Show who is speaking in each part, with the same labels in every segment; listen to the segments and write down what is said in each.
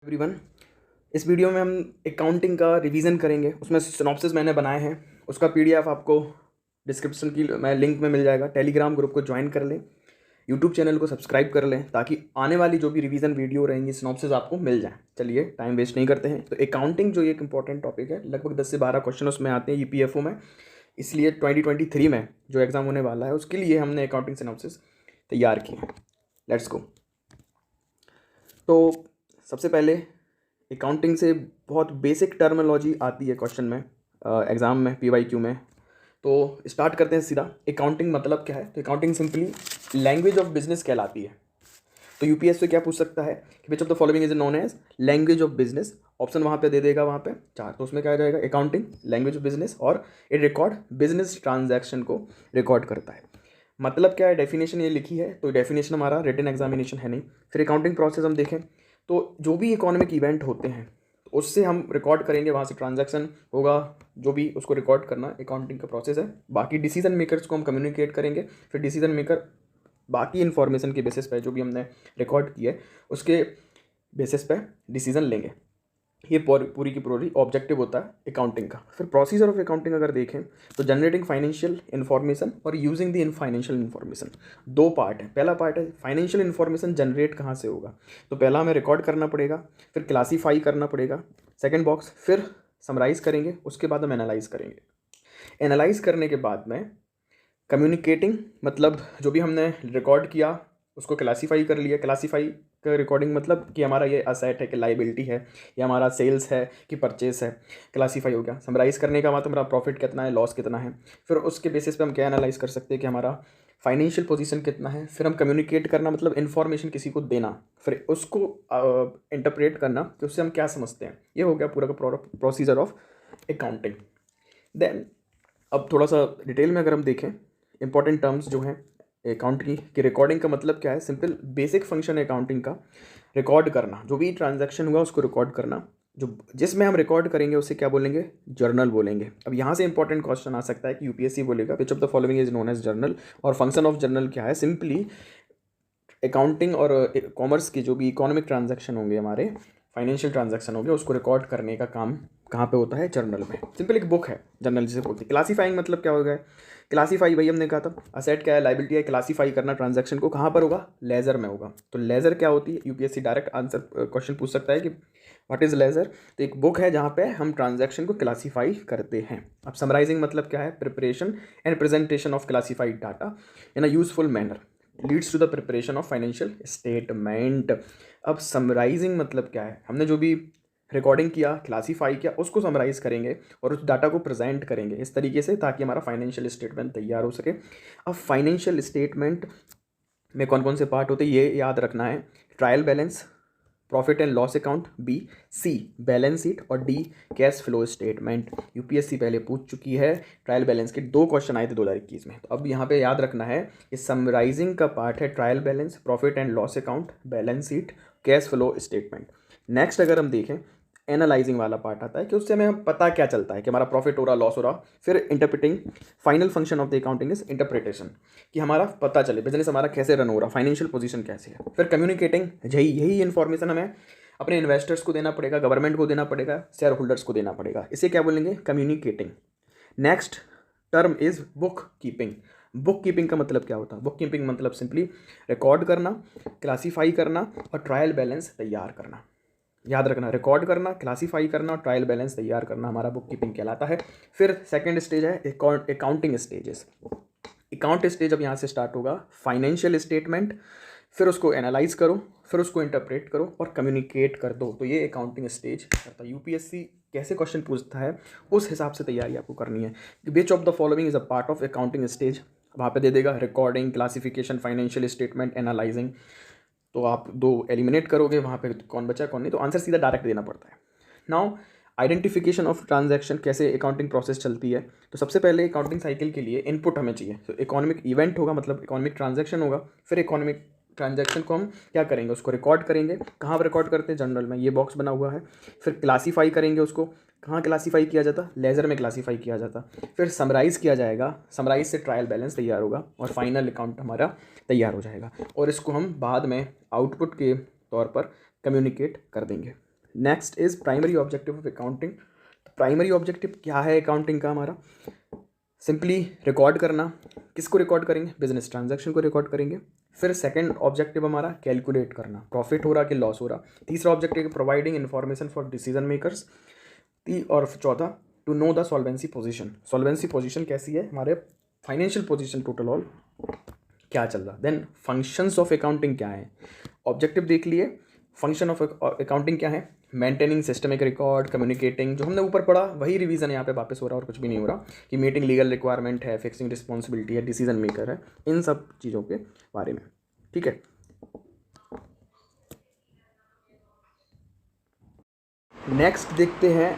Speaker 1: Everyone, इस video में हम अकाउंटिंग का रिवीजन करेंगे। उसमें सिनॉप्सिस मैंने बनाए हैं, उसका पीडीएफ आपको डिस्क्रिप्शन की मैं लिंक में मिल जाएगा। टेलीग्राम ग्रुप को ज्वाइन कर लें, यूट्यूब चैनल को सब्सक्राइब कर लें ताकि आने वाली जो भी रिवीजन वीडियो रहेंगी सिनॉप्सिस आपको मिल जाए। चलिए टाइम वेस्ट नहीं करते हैं। तो अकाउंटिंग जो एक इंपॉर्टेंट टॉपिक है, लगभग 10 से 12 क्वेश्चन उसमें आते हैं ईपीएफओ में। इसलिए 2023 में जो एग्ज़ाम होने वाला है उसके लिए हमने अकाउंटिंग सिनॉप्सिस तैयार किए हैं। Let's go. तो सबसे पहले अकाउंटिंग से बहुत बेसिक टर्मिनोलॉजी आती है क्वेश्चन में, एग्ज़ाम में, पीवाईक्यू में। तो स्टार्ट करते हैं सीधा। अकाउंटिंग मतलब क्या है? तो accounting simply language of business कहलाती है। तो यूपीएस से क्या पूछ सकता है कि which of the following is known as language of business. Option वहाँ पे दे देगा, वहाँ पे 4। तो उसमें क्या आ जाएगा? अकाउंटिंग, लैंग्वेज ऑफ बिजनेस, और ये रिकॉर्ड बिजनेस ट्रांजैक्शन को रिकॉर्ड करता है। मतलब क्या है? डेफिनेशन ये लिखी है, तो डेफिनेशन हमारा रिटन एग्जामिनेशन है नहीं। फिर अकाउंटिंग प्रोसेस हम देखें तो जो भी इकोनॉमिक इवेंट होते हैं उससे हम रिकॉर्ड करेंगे, वहाँ से ट्रांजैक्शन होगा, जो भी उसको रिकॉर्ड करना अकाउंटिंग का प्रोसेस है। बाकी डिसीजन मेकर्स को हम कम्युनिकेट करेंगे। फिर डिसीजन मेकर बाकी इन्फॉर्मेशन के बेसिस पे जो भी हमने रिकॉर्ड किया है उसके बेसिस पे डिसीजन लेंगे। ये पूरी की पूरी ऑब्जेक्टिव होता है अकाउंटिंग का। फिर प्रोसीजर ऑफ अकाउंटिंग अगर देखें तो जनरेटिंग फाइनेंशियल इन्फॉर्मेशन और using the in financial information, 2 part है। पहला पार्ट है फाइनेंशियल इन्फॉर्मेशन जनरेट कहाँ से होगा, तो पहला हमें रिकॉर्ड करना पड़ेगा, फिर क्लासीफाई करना पड़ेगा, सेकेंड बॉक्स, फिर समराइज करेंगे, उसके बाद हम एनालाइज करेंगे। एनालाइज करने के बाद में कम्युनिकेटिंग, मतलब जो भी हमने रिकॉर्ड किया उसको क्लासीफाई कर लिया। क्लासीफाई का रिकॉर्डिंग मतलब कि हमारा ये असेट है कि लाइबिलिटी है, या हमारा सेल्स है कि परचेस है, क्लासीफाई हो गया। समराइज़ करने का मतलब हमारा प्रॉफिट कितना है, लॉस कितना है। फिर उसके बेसिस पे हम क्या एनालाइज कर सकते हैं कि हमारा फाइनेंशियल पोजीशन कितना है। फिर हम कम्युनिकेट करना मतलब इन्फॉर्मेशन किसी को देना, फिर उसको इंटरप्रेट करना कि उससे हम क्या समझते हैं। ये हो गया पूरा का प्रोसीजर ऑफ अकाउंटिंग। देन अब थोड़ा सा डिटेल में अगर हम देखें इंपॉर्टेंट टर्म्स जो हैं अकाउंट की, कि रिकॉर्डिंग का मतलब क्या है। सिंपल बेसिक फंक्शन है अकाउंटिंग का, रिकॉर्ड करना। जो भी ट्रांजैक्शन हुआ उसको रिकॉर्ड करना। जो जिसमें हम रिकॉर्ड करेंगे उसे क्या बोलेंगे? जर्नल बोलेंगे। अब यहाँ से इंपॉर्टेंट क्वेश्चन आ सकता है कि यूपीएससी बोलेगा which of the following is known as journal. और फंक्शन ऑफ जर्नल क्या है? सिंपली अकाउंटिंग और कॉमर्स के जो भी इकोनॉमिक ट्रांजैक्शन होंगे, हमारे फाइनेंशियल ट्रांजैक्शन होंगे, उसको रिकॉर्ड करने का काम कहाँ पे होता है? जर्नल में। सिंपल एक बुक है जर्नल जिसे बोलते हैं। क्लासीफाइंग मतलब क्या हो गया? क्लासीफाई वही हमने कहा था, असेट क्या है, लाइबिलिटी है। क्लासीफाई करना ट्रांजैक्शन को कहाँ पर होगा? लेजर में होगा। तो लेजर क्या होती है? यूपीएससी डायरेक्ट आंसर क्वेश्चन पूछ सकता है कि व्हाट इज लेजर। तो एक बुक है जहाँ पे हम ट्रांजैक्शन को क्लासीफाई करते हैं। अब समराइजिंग मतलब क्या है? Preparation and presentation of classified data in a useful manner leads to the preparation of financial statement. अब समराइजिंग मतलब क्या है? हमने जो भी रिकॉर्डिंग किया, क्लासीफाई किया, उसको समराइज करेंगे और उस डाटा को प्रेजेंट करेंगे इस तरीके से ताकि हमारा फाइनेंशियल स्टेटमेंट तैयार हो सके। अब फाइनेंशियल स्टेटमेंट में कौन कौन से पार्ट होते हैं ये याद रखना है। Trial balance, profit and loss account, B, C balance sheet, और D cash flow statement. UPSC पहले पूछ चुकी है। ट्रायल बैलेंस के 2 क्वेश्चन आए थे 2021 में। तो अब यहाँ पे याद रखना है कि समराइजिंग का पार्ट है trial balance, profit and loss account, balance sheet, cash flow statement. Next अगर हम देखें एनालाइजिंग वाला पार्ट आता है कि उससे हमें पता क्या चलता है कि हमारा प्रॉफिट हो रहा, लॉस हो रहा। फिर interpreting, final function of the accounting is interpretation, कि हमारा पता चले बिजनेस हमारा कैसे रन हो रहा, फाइनेंशियल पोजीशन कैसे है। फिर कम्युनिकेटिंग, यही इन्फॉर्मेशन हमें अपने इन्वेस्टर्स को देना पड़ेगा, गवर्नमेंट को देना पड़ेगा, शेयर होल्डर्स को देना पड़ेगा। इसे क्या बोलेंगे? Communicating. Next term is book keeping. Book keeping का मतलब क्या होता है? बुक कीपिंग मतलब सिंपली रिकॉर्ड करना, क्लासीफाई करना और ट्रायल बैलेंस तैयार करना। याद रखना, रिकॉर्ड करना, क्लासीफाई करना और ट्रायल बैलेंस तैयार करना हमारा बुक कीपिंग कहलाता है। फिर सेकेंड स्टेज है अकाउंटिंग स्टेजेस। अकाउंट स्टेज अब यहाँ से स्टार्ट होगा। फाइनेंशियल स्टेटमेंट, फिर उसको एनालाइज करो, फिर उसको इंटरप्रेट करो और कम्युनिकेट कर दो। तो ये अकाउंटिंग स्टेज करता है। यूपीएससी कैसे क्वेश्चन पूछता है उस हिसाब से तैयारी आपको करनी है। Which of the following is a part of accounting stage, वहाँ पे दे देगा recording, classification, financial statement, analysing. तो आप 2 एलिमिनेट करोगे, वहाँ पे कौन बचा कौन नहीं, तो आंसर सीधा डायरेक्ट देना पड़ता है। नाउ आइडेंटिफिकेशन ऑफ ट्रांजैक्शन, कैसे अकाउंटिंग प्रोसेस चलती है। तो सबसे पहले अकाउंटिंग साइकिल के लिए इनपुट हमें चाहिए। तो इकोनॉमिक इवेंट होगा, मतलब इकोनॉमिक ट्रांजैक्शन होगा। फिर इकोनॉमिक ट्रांजैक्शन को हम क्या करेंगे? उसको रिकॉर्ड करेंगे। कहाँ पर रिकॉर्ड करते हैं? जनरल में, ये बॉक्स बना हुआ है। फिर क्लासीफाई करेंगे उसको। कहाँ क्लासीफाई किया जाता? लेजर में क्लासीफाई किया जाता। फिर समराइज़ किया जाएगा, समराइज से ट्रायल बैलेंस तैयार होगा और फाइनल अकाउंट हमारा तैयार हो जाएगा। और इसको हम बाद में आउटपुट के तौर पर कम्युनिकेट कर देंगे। Next is primary objective of accounting. Primary objective क्या है अकाउंटिंग का हमारा? सिंपली रिकॉर्ड करना। किसको रिकॉर्ड करेंगे? बिजनेस ट्रांजैक्शन को रिकॉर्ड करेंगे। फिर सेकंड ऑब्जेक्टिव हमारा कैलकुलेट करना, प्रॉफिट हो रहा कि लॉस हो रहा। तीसरा objective providing information for decision makers. और चौथा to know the solvency position. Solvency position कैसी है, हमारे फाइनेंशियल पोजीशन टोटल ऑल क्या चल रहा। देन फंक्शंस ऑफ अकाउंटिंग क्या है, ऑब्जेक्टिव देख लिए। फंक्शन ऑफ अकाउंटिंग क्या है? मेंटेनिंग सिस्टमिक रिकॉर्ड, कम्युनिकेटिंग, जो हमने ऊपर पढ़ा वही रिवीजन यहाँ पे वापस हो रहा है और कुछ भी नहीं हो रहा, कि मीटिंग लीगल रिक्वायरमेंट है, फिक्सिंग रिस्पॉन्सिबिलिटी है, डिसीजन मेकर है, इन सब चीज़ों के बारे में। ठीक है, नेक्स्ट देखते हैं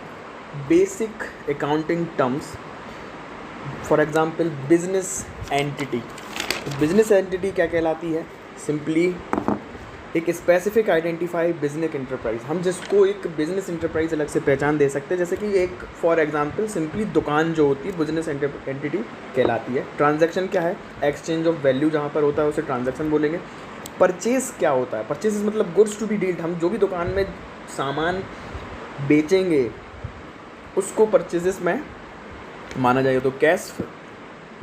Speaker 1: basic accounting terms. For example business entity. Business entity क्या कहलाती है? सिंपली एक स्पेसिफिक आइडेंटिफाई बिजनेस इंटरप्राइज। हम जिसको एक बिजनेस इंटरप्राइज अलग से पहचान दे सकते हैं, जैसे कि एक फॉर एग्जांपल सिंपली दुकान जो होती है बिजनेस एंटिटी कहलाती है। ट्रांजैक्शन क्या है? एक्सचेंज ऑफ वैल्यू जहाँ पर होता है उसे ट्रांजैक्शन बोलेंगे। परचेज क्या होता है? परचेज मतलब गुड्स टू बी डील्ड। हम जो भी दुकान में सामान बेचेंगे उसको परचेजेस में माना जाएगा। तो कैश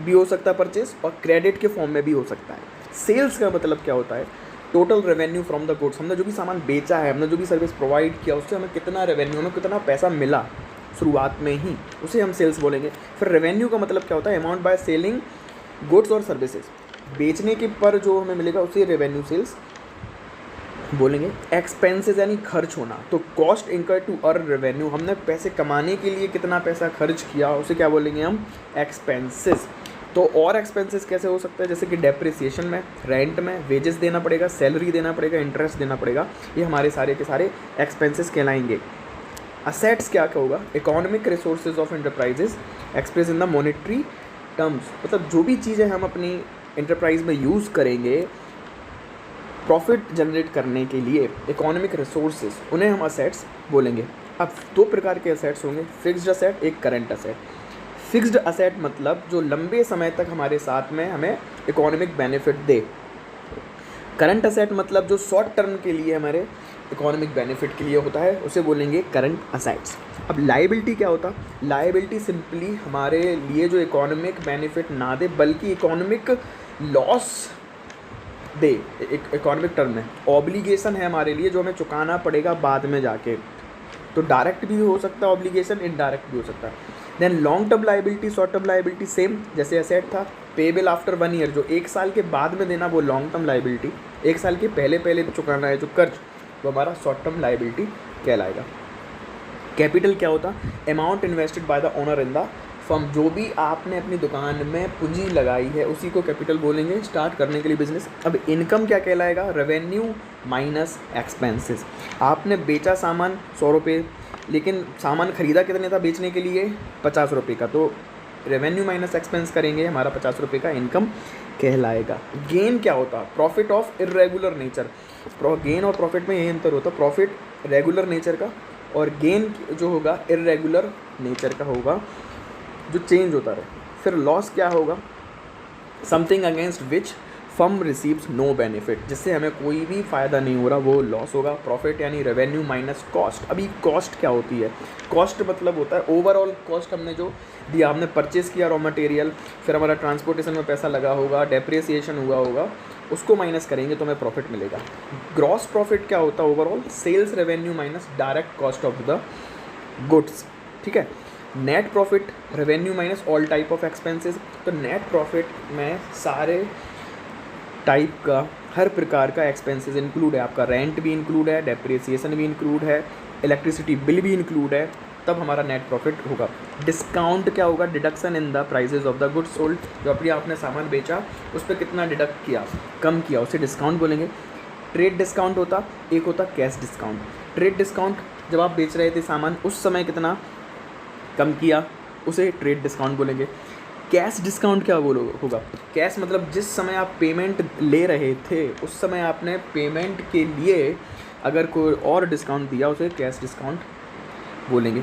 Speaker 1: भी हो सकता है परचेज, और क्रेडिट के फॉर्म में भी हो सकता है। सेल्स का मतलब क्या होता है? Total revenue from the goods. हमने जो भी सामान बेचा है, हमने जो भी सर्विस प्रोवाइड किया, उससे हमें कितना रेवेन्यू, हमें कितना पैसा मिला शुरुआत में ही, उसे हम सेल्स बोलेंगे। फिर रेवेन्यू का मतलब क्या होता है? अमाउंट बाय सेलिंग गुड्स और सर्विसेज। बेचने के पर जो हमें मिलेगा उसे रेवेन्यू सेल्स बोलेंगे। एक्सपेंसेस यानी खर्च होना, तो cost incur to earn revenue. हमने पैसे कमाने के लिए कितना पैसा खर्च किया उसे क्या बोलेंगे हम? एक्सपेंसेस। तो और एक्सपेंसेस कैसे हो सकता है? जैसे कि डेप्रिसिएशन में, रेंट में, वेजेस देना पड़ेगा, सैलरी देना पड़ेगा, इंटरेस्ट देना पड़ेगा, ये हमारे सारे के सारे एक्सपेंसेस कहलाएंगे। असेट्स क्या होगा? Economic resources of enterprises express in the monetary terms. मतलब जो भी चीज़ें हम अपनी एंटरप्राइज में यूज़ करेंगे प्रॉफिट जनरेट करने के लिए, इकोनॉमिक रिसोर्सेज, उन्हें हम असेट्स बोलेंगे। अब दो प्रकार के असेट्स होंगे, फिक्स्ड असेट, एक करंट असेट। फिक्स्ड असेट मतलब जो लंबे समय तक हमारे साथ में हमें इकोनॉमिक बेनिफिट दे। करंट असेट मतलब जो शॉर्ट टर्म के लिए हमारे इकोनॉमिक बेनिफिट के लिए होता है, उसे बोलेंगे करंट असेट्स। अब लायबिलिटी क्या होता? लायबिलिटी सिंपली हमारे लिए जो इकोनॉमिक बेनिफिट ना दे बल्कि इकोनॉमिक लॉस दे, एक इकोनॉमिक टर्म है। ऑब्लिगेशन है हमारे लिए जो हमें चुकाना पड़ेगा बाद में जाके, तो डायरेक्ट भी हो सकता है ऑब्लिगेशन, इनडायरेक्ट भी हो सकता है। Then long term liability, short term liability same जैसे एसेट था, पेबल आफ्टर 1 ईयर, जो 1 साल के बाद में देना वो लॉन्ग टर्म लायबिलिटी, 1 साल के पहले चुकाना है जो कर्ज, वो हमारा शॉर्ट टर्म लायबिलिटी कहलाएगा। कैपिटल क्या होता? Amount invested by the owner in the firm. जो भी आपने अपनी दुकान में पूंजी लगाई है उसी को कैपिटल बोलेंगे स्टार्ट करने के लिए बिजनेस। अब इनकम क्या कहलाएगा? Revenue minus expenses. आपने बेचा सामान 100 रुपये, लेकिन सामान खरीदा कितने था बेचने के लिए? 50 रुपये का, तो रेवेन्यू माइनस एक्सपेंस करेंगे, हमारा 50 रुपये का इनकम कहलाएगा। गेन क्या होता? Profit of irregular nature. Gain और प्रॉफिट में यही अंतर होता है, प्रॉफिट रेगुलर नेचर का और गेन जो होगा इरेगुलर नेचर का होगा, जो चेंज होता रहे। फिर लॉस क्या होगा? Something against which firm receives no benefit, जिससे हमें कोई भी फ़ायदा नहीं हो रहा, वो लॉस होगा। प्रॉफिट यानी रेवेन्यू माइनस कॉस्ट। अभी कॉस्ट क्या होती है? कॉस्ट मतलब होता है ओवरऑल कॉस्ट, हमने जो दिया, हमने परचेस किया रॉ मटेरियल, फिर हमारा ट्रांसपोर्टेशन में पैसा लगा होगा, डेप्रिसिएशन हुआ होगा, उसको माइनस करेंगे तो हमें प्रॉफिट मिलेगा। ग्रॉस प्रॉफिट क्या होता है? Overall sales revenue minus direct cost of the goods. ठीक है। Net profit revenue minus all type of expenses. तो नेट प्रॉफिट में सारे टाइप का, हर प्रकार का एक्सपेंसेस इंक्लूड है। आपका रेंट भी इंक्लूड है, डेप्रिसिएशन भी इंक्लूड है, इलेक्ट्रिसिटी बिल भी इंक्लूड है, तब हमारा नेट प्रॉफिट होगा। डिस्काउंट क्या होगा? Deduction in the prices of the goods sold. जो अपनी आपने सामान बेचा उस पर कितना डिडक्ट किया, कम किया, उसे डिस्काउंट बोलेंगे। ट्रेड डिस्काउंट होता, एक होता कैश डिस्काउंट। ट्रेड डिस्काउंट जब आप बेच रहे थे सामान उस समय कितना कम किया, उसे ट्रेड डिस्काउंट बोलेंगे। कैश डिस्काउंट क्या होगा? कैश मतलब जिस समय आप पेमेंट ले रहे थे उस समय आपने पेमेंट के लिए अगर कोई और डिस्काउंट दिया, उसे कैश डिस्काउंट बोलेंगे।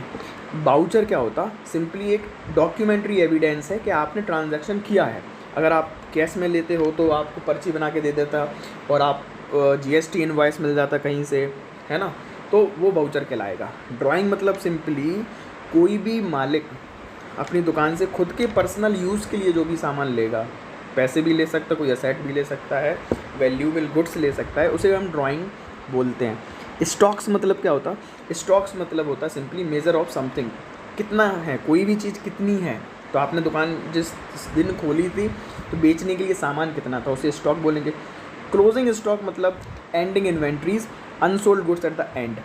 Speaker 1: बाउचर क्या होता? सिंपली एक डॉक्यूमेंट्री एविडेंस है कि आपने ट्रांजैक्शन किया है। अगर आप कैश में लेते हो तो आपको पर्ची बना के दे देता और आप जीएसटी इनवॉइस मिल जाता कहीं से, है ना, तो वो वाउचर कहलाएगा। ड्राइंग मतलब सिंपली कोई भी मालिक अपनी दुकान से खुद के पर्सनल यूज़ के लिए जो भी सामान लेगा, पैसे भी ले सकता है, कोई असेट भी ले सकता है, वैल्यूएबल गुड्स ले सकता है, उसे हम ड्राइंग बोलते हैं। स्टॉक्स मतलब क्या होता है? स्टॉक्स मतलब होता है सिंपली मेजर ऑफ समथिंग, कितना है, कोई भी चीज़ कितनी है। तो आपने दुकान जिस दिन खोली थी तो बेचने के लिए सामान कितना था, उसे स्टॉक बोलेंगे। क्लोजिंग स्टॉक मतलब ending inventories, unsold goods at the and.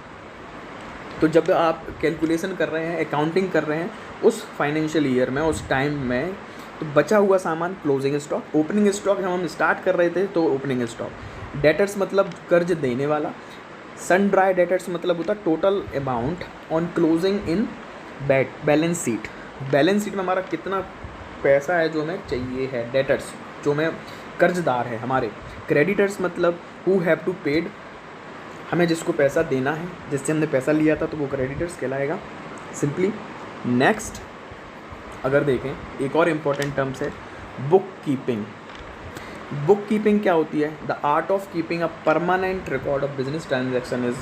Speaker 1: तो जब आप कैलकुलेशन कर रहे हैं, अकाउंटिंग कर रहे हैं उस फाइनेंशियल ईयर में, उस टाइम में, तो बचा हुआ सामान क्लोजिंग स्टॉक। ओपनिंग स्टॉक जब हम स्टार्ट कर रहे थे तो ओपनिंग स्टॉक। डेटर्स मतलब कर्ज देने वाला। सन ड्राई डेटर्स मतलब होता total amount on closing in balance sheet. Balance sheet में हमारा कितना पैसा है जो हमें चाहिए है, डेटर्स जो हमें कर्जदार है हमारे। क्रेडिटर्स मतलब हु हैव टू पेड, हमें जिसको पैसा देना है, जिससे हमने पैसा लिया था, तो वो क्रेडिटर्स कहलाएगा सिंपली। नेक्स्ट अगर देखें, एक और इम्पॉर्टेंट टर्म्स है बुक कीपिंग। बुक कीपिंग क्या होती है? The art of keeping a permanent record of business transaction is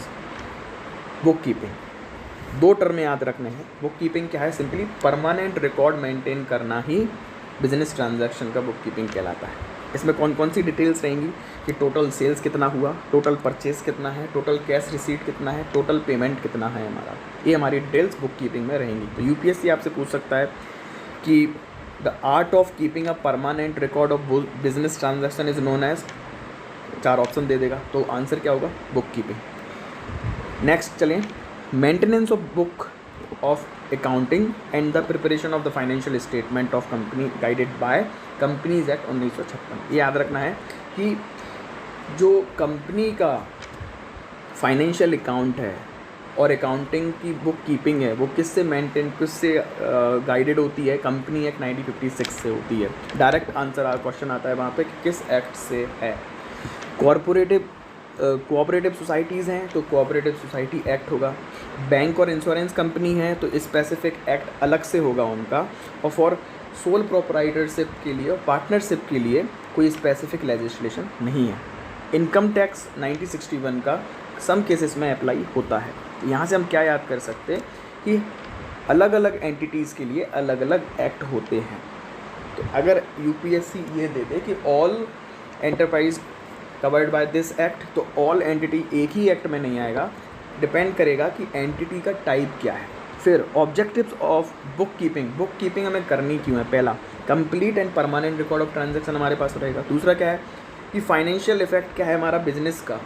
Speaker 1: book keeping. दो टर्म याद रखने हैं। बुक कीपिंग क्या है? सिंपली परमानेंट रिकॉर्ड मेंटेन करना ही बिजनेस ट्रांजैक्शन का बुक कीपिंग कहलाता है। इसमें कौन कौन सी डिटेल्स रहेंगी कि टोटल सेल्स कितना हुआ, टोटल परचेस कितना है, टोटल कैश रिसीट कितना है, टोटल पेमेंट कितना है हमारा, ये हमारी डिटेल्स बुक कीपिंग में रहेंगी। तो यूपीएससी आपसे पूछ सकता है कि the art of keeping a permanent record of business transaction is known as, 4 option दे देगा, तो आंसर क्या होगा? Bookkeeping. नेक्स्ट चलें, maintenance of book of accounting and the preparation of the financial statement of company guided by companies act 1956। ये याद रखना है कि जो कंपनी का फाइनेंशियल अकाउंट है और अकाउंटिंग की बुक कीपिंग है वो किससे गाइडेड होती है? कंपनी एक्ट 1956 से होती है। डायरेक्ट आंसर क्वेश्चन आता है वहाँ पे कि किस एक्ट से है। कोऑपरेटिव सोसाइटीज़ हैं तो कोऑपरेटिव सोसाइटी एक्ट होगा। बैंक और इंश्योरेंस कंपनी है तो स्पेसिफिक एक्ट अलग से होगा उनका। और फॉर सोल प्रोप्राइटरशिप के लिए और पार्टनरशिप के लिए कोई स्पेसिफिक लेजिस्लेशन नहीं है। इनकम टैक्स 1961 का सम केसेस में अप्लाई होता है। तो यहाँ से हम क्या याद कर सकते हैं कि अलग अलग एंटिटीज़ के लिए अलग अलग एक्ट होते हैं। तो अगर यूपीएससी ये दे दे कि all enterprise covered by this act, तो ऑल एंटिटी एक ही एक्ट में नहीं आएगा, डिपेंड करेगा कि एंटिटी का टाइप क्या है। फिर objectives of book keeping. Book keeping हमें करनी क्यों है? पहला, complete and permanent record of transaction हमारे पास रहेगा। दूसरा क्या है कि फाइनेंशियल इफेक्ट क्या है हमारा बिजनेस का,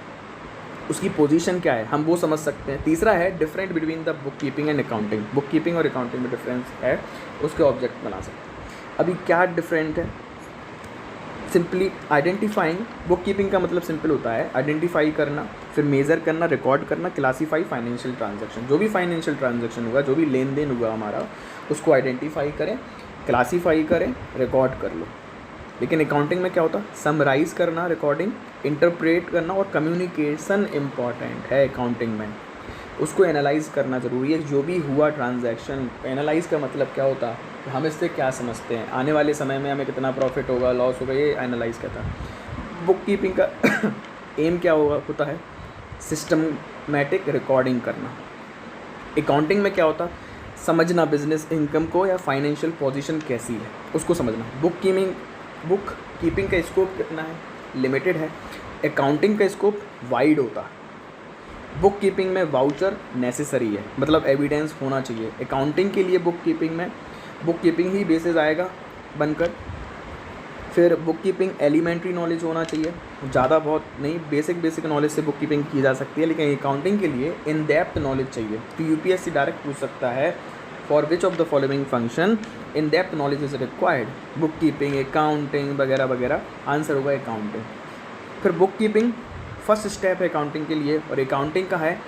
Speaker 1: उसकी पोजीशन क्या है, हम वो समझ सकते हैं। तीसरा है different between the book keeping and accounting. Book keeping और अकाउंटिंग में डिफरेंस है, उसके ऑब्जेक्ट बना सकते हैं। अभी क्या डिफरेंट है? Simply identifying. बुक कीपिंग का मतलब सिंपल होता है आइडेंटिफाई करना, फिर मेज़र करना, रिकॉर्ड करना, क्लासीफाई फाइनेंशियल ट्रांजैक्शन। जो भी फाइनेंशियल ट्रांजैक्शन होगा, जो भी लेन देन हुआ हमारा, उसको आइडेंटिफाई करें, क्लासीफाई करें, रिकॉर्ड कर लो। लेकिन अकाउंटिंग में क्या होता है? समराइज़ करना, रिकॉर्डिंग, इंटरप्रेट करना और कम्युनिकेशन इम्पॉर्टेंट है अकाउंटिंग में। उसको एनालाइज़ करना ज़रूरी है। जो भी हुआ ट्रांजैक्शन, एनालाइज़ का मतलब क्या होता है? हम इससे क्या समझते हैं, आने वाले समय में हमें कितना प्रॉफिट होगा, लॉस होगा, ये एनालाइज़ करता है। बुक कीपिंग का एम क्या होता है? सिस्टमैटिक रिकॉर्डिंग करना। अकाउंटिंग में क्या होता? समझना बिजनेस इनकम को या फाइनेंशियल पोजीशन कैसी है, उसको समझना। बुक कीपिंग का स्कोप कितना है? लिमिटेड है। अकाउंटिंग का स्कोप वाइड होता है। बुक कीपिंग में वाउचर नेसेसरी है, मतलब एविडेंस होना चाहिए। अकाउंटिंग के लिए बुक कीपिंग ही बेसिस आएगा बनकर। फिर बुक कीपिंग एलिमेंट्री नॉलेज होना चाहिए, ज़्यादा बहुत नहीं, बेसिक नॉलेज से बुक कीपिंग की जा सकती है। लेकिन अकाउंटिंग के लिए इन डेप्थ नॉलेज चाहिए। तो यूपीएससी डायरेक्ट पूछ सकता है for which of the following function in depth knowledge is required? Book keeping, accounting वगैरह वगैरह, आंसर होगा अकाउंटिंग। फिर बुक कीपिंग फर्स्ट स्टेप है अकाउंटिंग के लिए। और अकाउंटिंग का है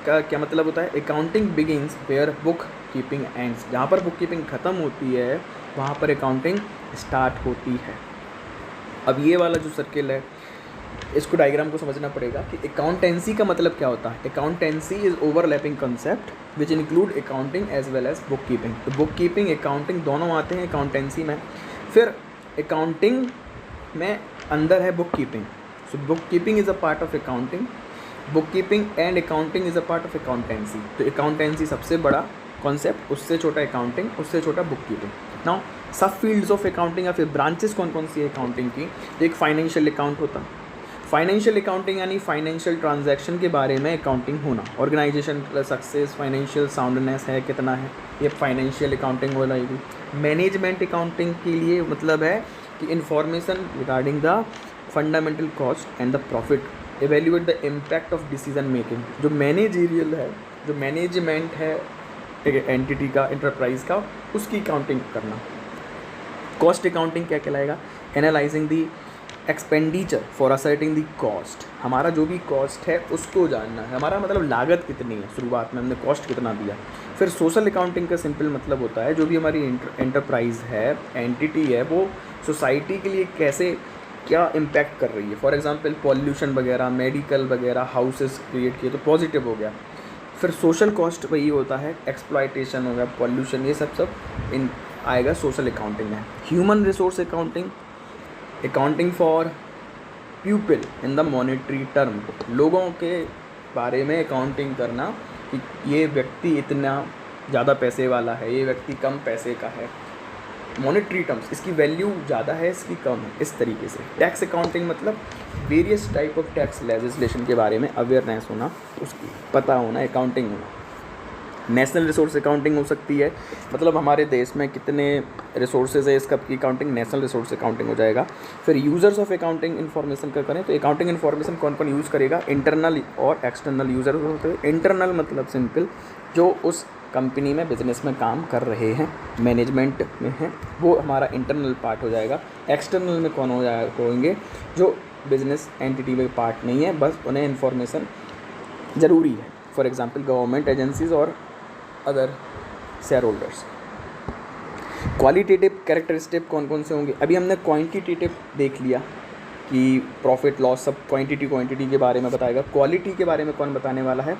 Speaker 1: क्या मतलब होता है? Accounting begins where book keeping ends. जहाँ पर बुक कीपिंग ख़त्म होती है वहाँ पर अकाउंटिंग स्टार्ट होती है। अब ये वाला जो सर्किल है, इसको डायग्राम को समझना पड़ेगा कि अकाउंटेंसी का मतलब क्या होता है। Accountancy is overlapping concept which include accounting as well as book keeping. तो बुक कीपिंग, अकाउंटिंग दोनों आते हैं अकाउंटेंसी में। फिर अकाउंटिंग में अंदर है book keeping. So book keeping is a part of accounting book keeping and accounting is a part of accountancy. तो अकाउंटेंसी सबसे बड़ा कॉन्सेप्ट, उससे छोटा अकाउंटिंग, उससे छोटा बुक कीपिंग। नाउ सब फील्ड्स ऑफ अकाउंटिंग या फिर ब्रांचेस कौन कौन सी है अकाउंटिंग की? तो एक फाइनेंशियल अकाउंट होता, फाइनेंशियल अकाउंटिंग यानी फाइनेंशियल ट्रांजैक्शन के बारे में अकाउंटिंग होना, ऑर्गेनाइजेशन सक्सेस, फाइनेंशियल साउंडनेस है कितना है, ये फाइनेंशियल अकाउंटिंग हो जाएगी। मैनेजमेंट अकाउंटिंग के लिए मतलब है कि information regarding the fundamental cost and the profit, evaluate the impact of decision making. जो मैनेजरियल है, जो मैनेजमेंट है एक एंटिटी का, इंटरप्राइज का, उसकी अकाउंटिंग करना। कॉस्ट अकाउंटिंग क्या कहलाएगा? Analysing the expenditure for asserting the cost, हमारा जो भी कॉस्ट है उसको जानना है, हमारा मतलब लागत कितनी है, शुरुआत में हमने कॉस्ट कितना दिया। फिर सोशल अकाउंटिंग का सिंपल मतलब होता है जो भी हमारी एंटरप्राइज है, एंटिटी है, वो सोसाइटी के लिए कैसे क्या इम्पैक्ट कर रही है। फॉर एग्जांपल पॉल्यूशन वगैरह, मेडिकल वगैरह, हाउसेस क्रिएट किए तो पॉजिटिव हो गया। फिर सोशल कॉस्ट वही होता है, एक्सप्लॉयटेशन हो गया, पॉल्यूशन, ये सब इन आएगा सोशल अकाउंटिंग में। Human resource accounting, accounting for people in the monetary term, लोगों के बारे में अकाउंटिंग करना कि ये व्यक्ति इतना ज़्यादा पैसे वाला है, ये व्यक्ति कम पैसे का है, मॉनेटरी टर्म्स, इसकी वैल्यू ज़्यादा है, इसकी कम है, इस तरीके से। टैक्स अकाउंटिंग मतलब various type of tax legislation के बारे में अवेयरनेस होना, उसकी पता होना, अकाउंटिंग होना। नेशनल रिसोर्स अकाउंटिंग हो सकती है, मतलब हमारे देश में कितने रिसोर्सेज है इसका की अकाउंटिंग, नेशनल रिसोर्स अकाउंटिंग हो जाएगा। फिर यूज़र्स ऑफ अकाउंटिंग इन्फॉर्मेशन का करें तो अकाउंटिंग इन्फॉर्मेशन कौन कौन यूज़ करेगा? इंटरनल और एक्सटर्नल यूज़र होते हैं। इंटरनल मतलब सिंपल जो उस कंपनी में बिजनेस में काम कर रहे हैं, मैनेजमेंट में हैं, वो हमारा इंटरनल पार्ट हो जाएगा। एक्सटर्नल में कौन होंगे? जो बिजनेस एंटिटी में पार्ट नहीं है, बस उन्हें इन्फॉर्मेशन ज़रूरी है। फॉर एग्जांपल गवर्नमेंट एजेंसीज और other share holders. Qualitative characteristic कौन कौन से होंगे? अभी हमने क्वांटिटेटिव देख लिया कि प्रॉफिट लॉस सब क्वांटिटी के बारे में बताएगा। क्वालिटी के बारे में कौन बताने वाला है?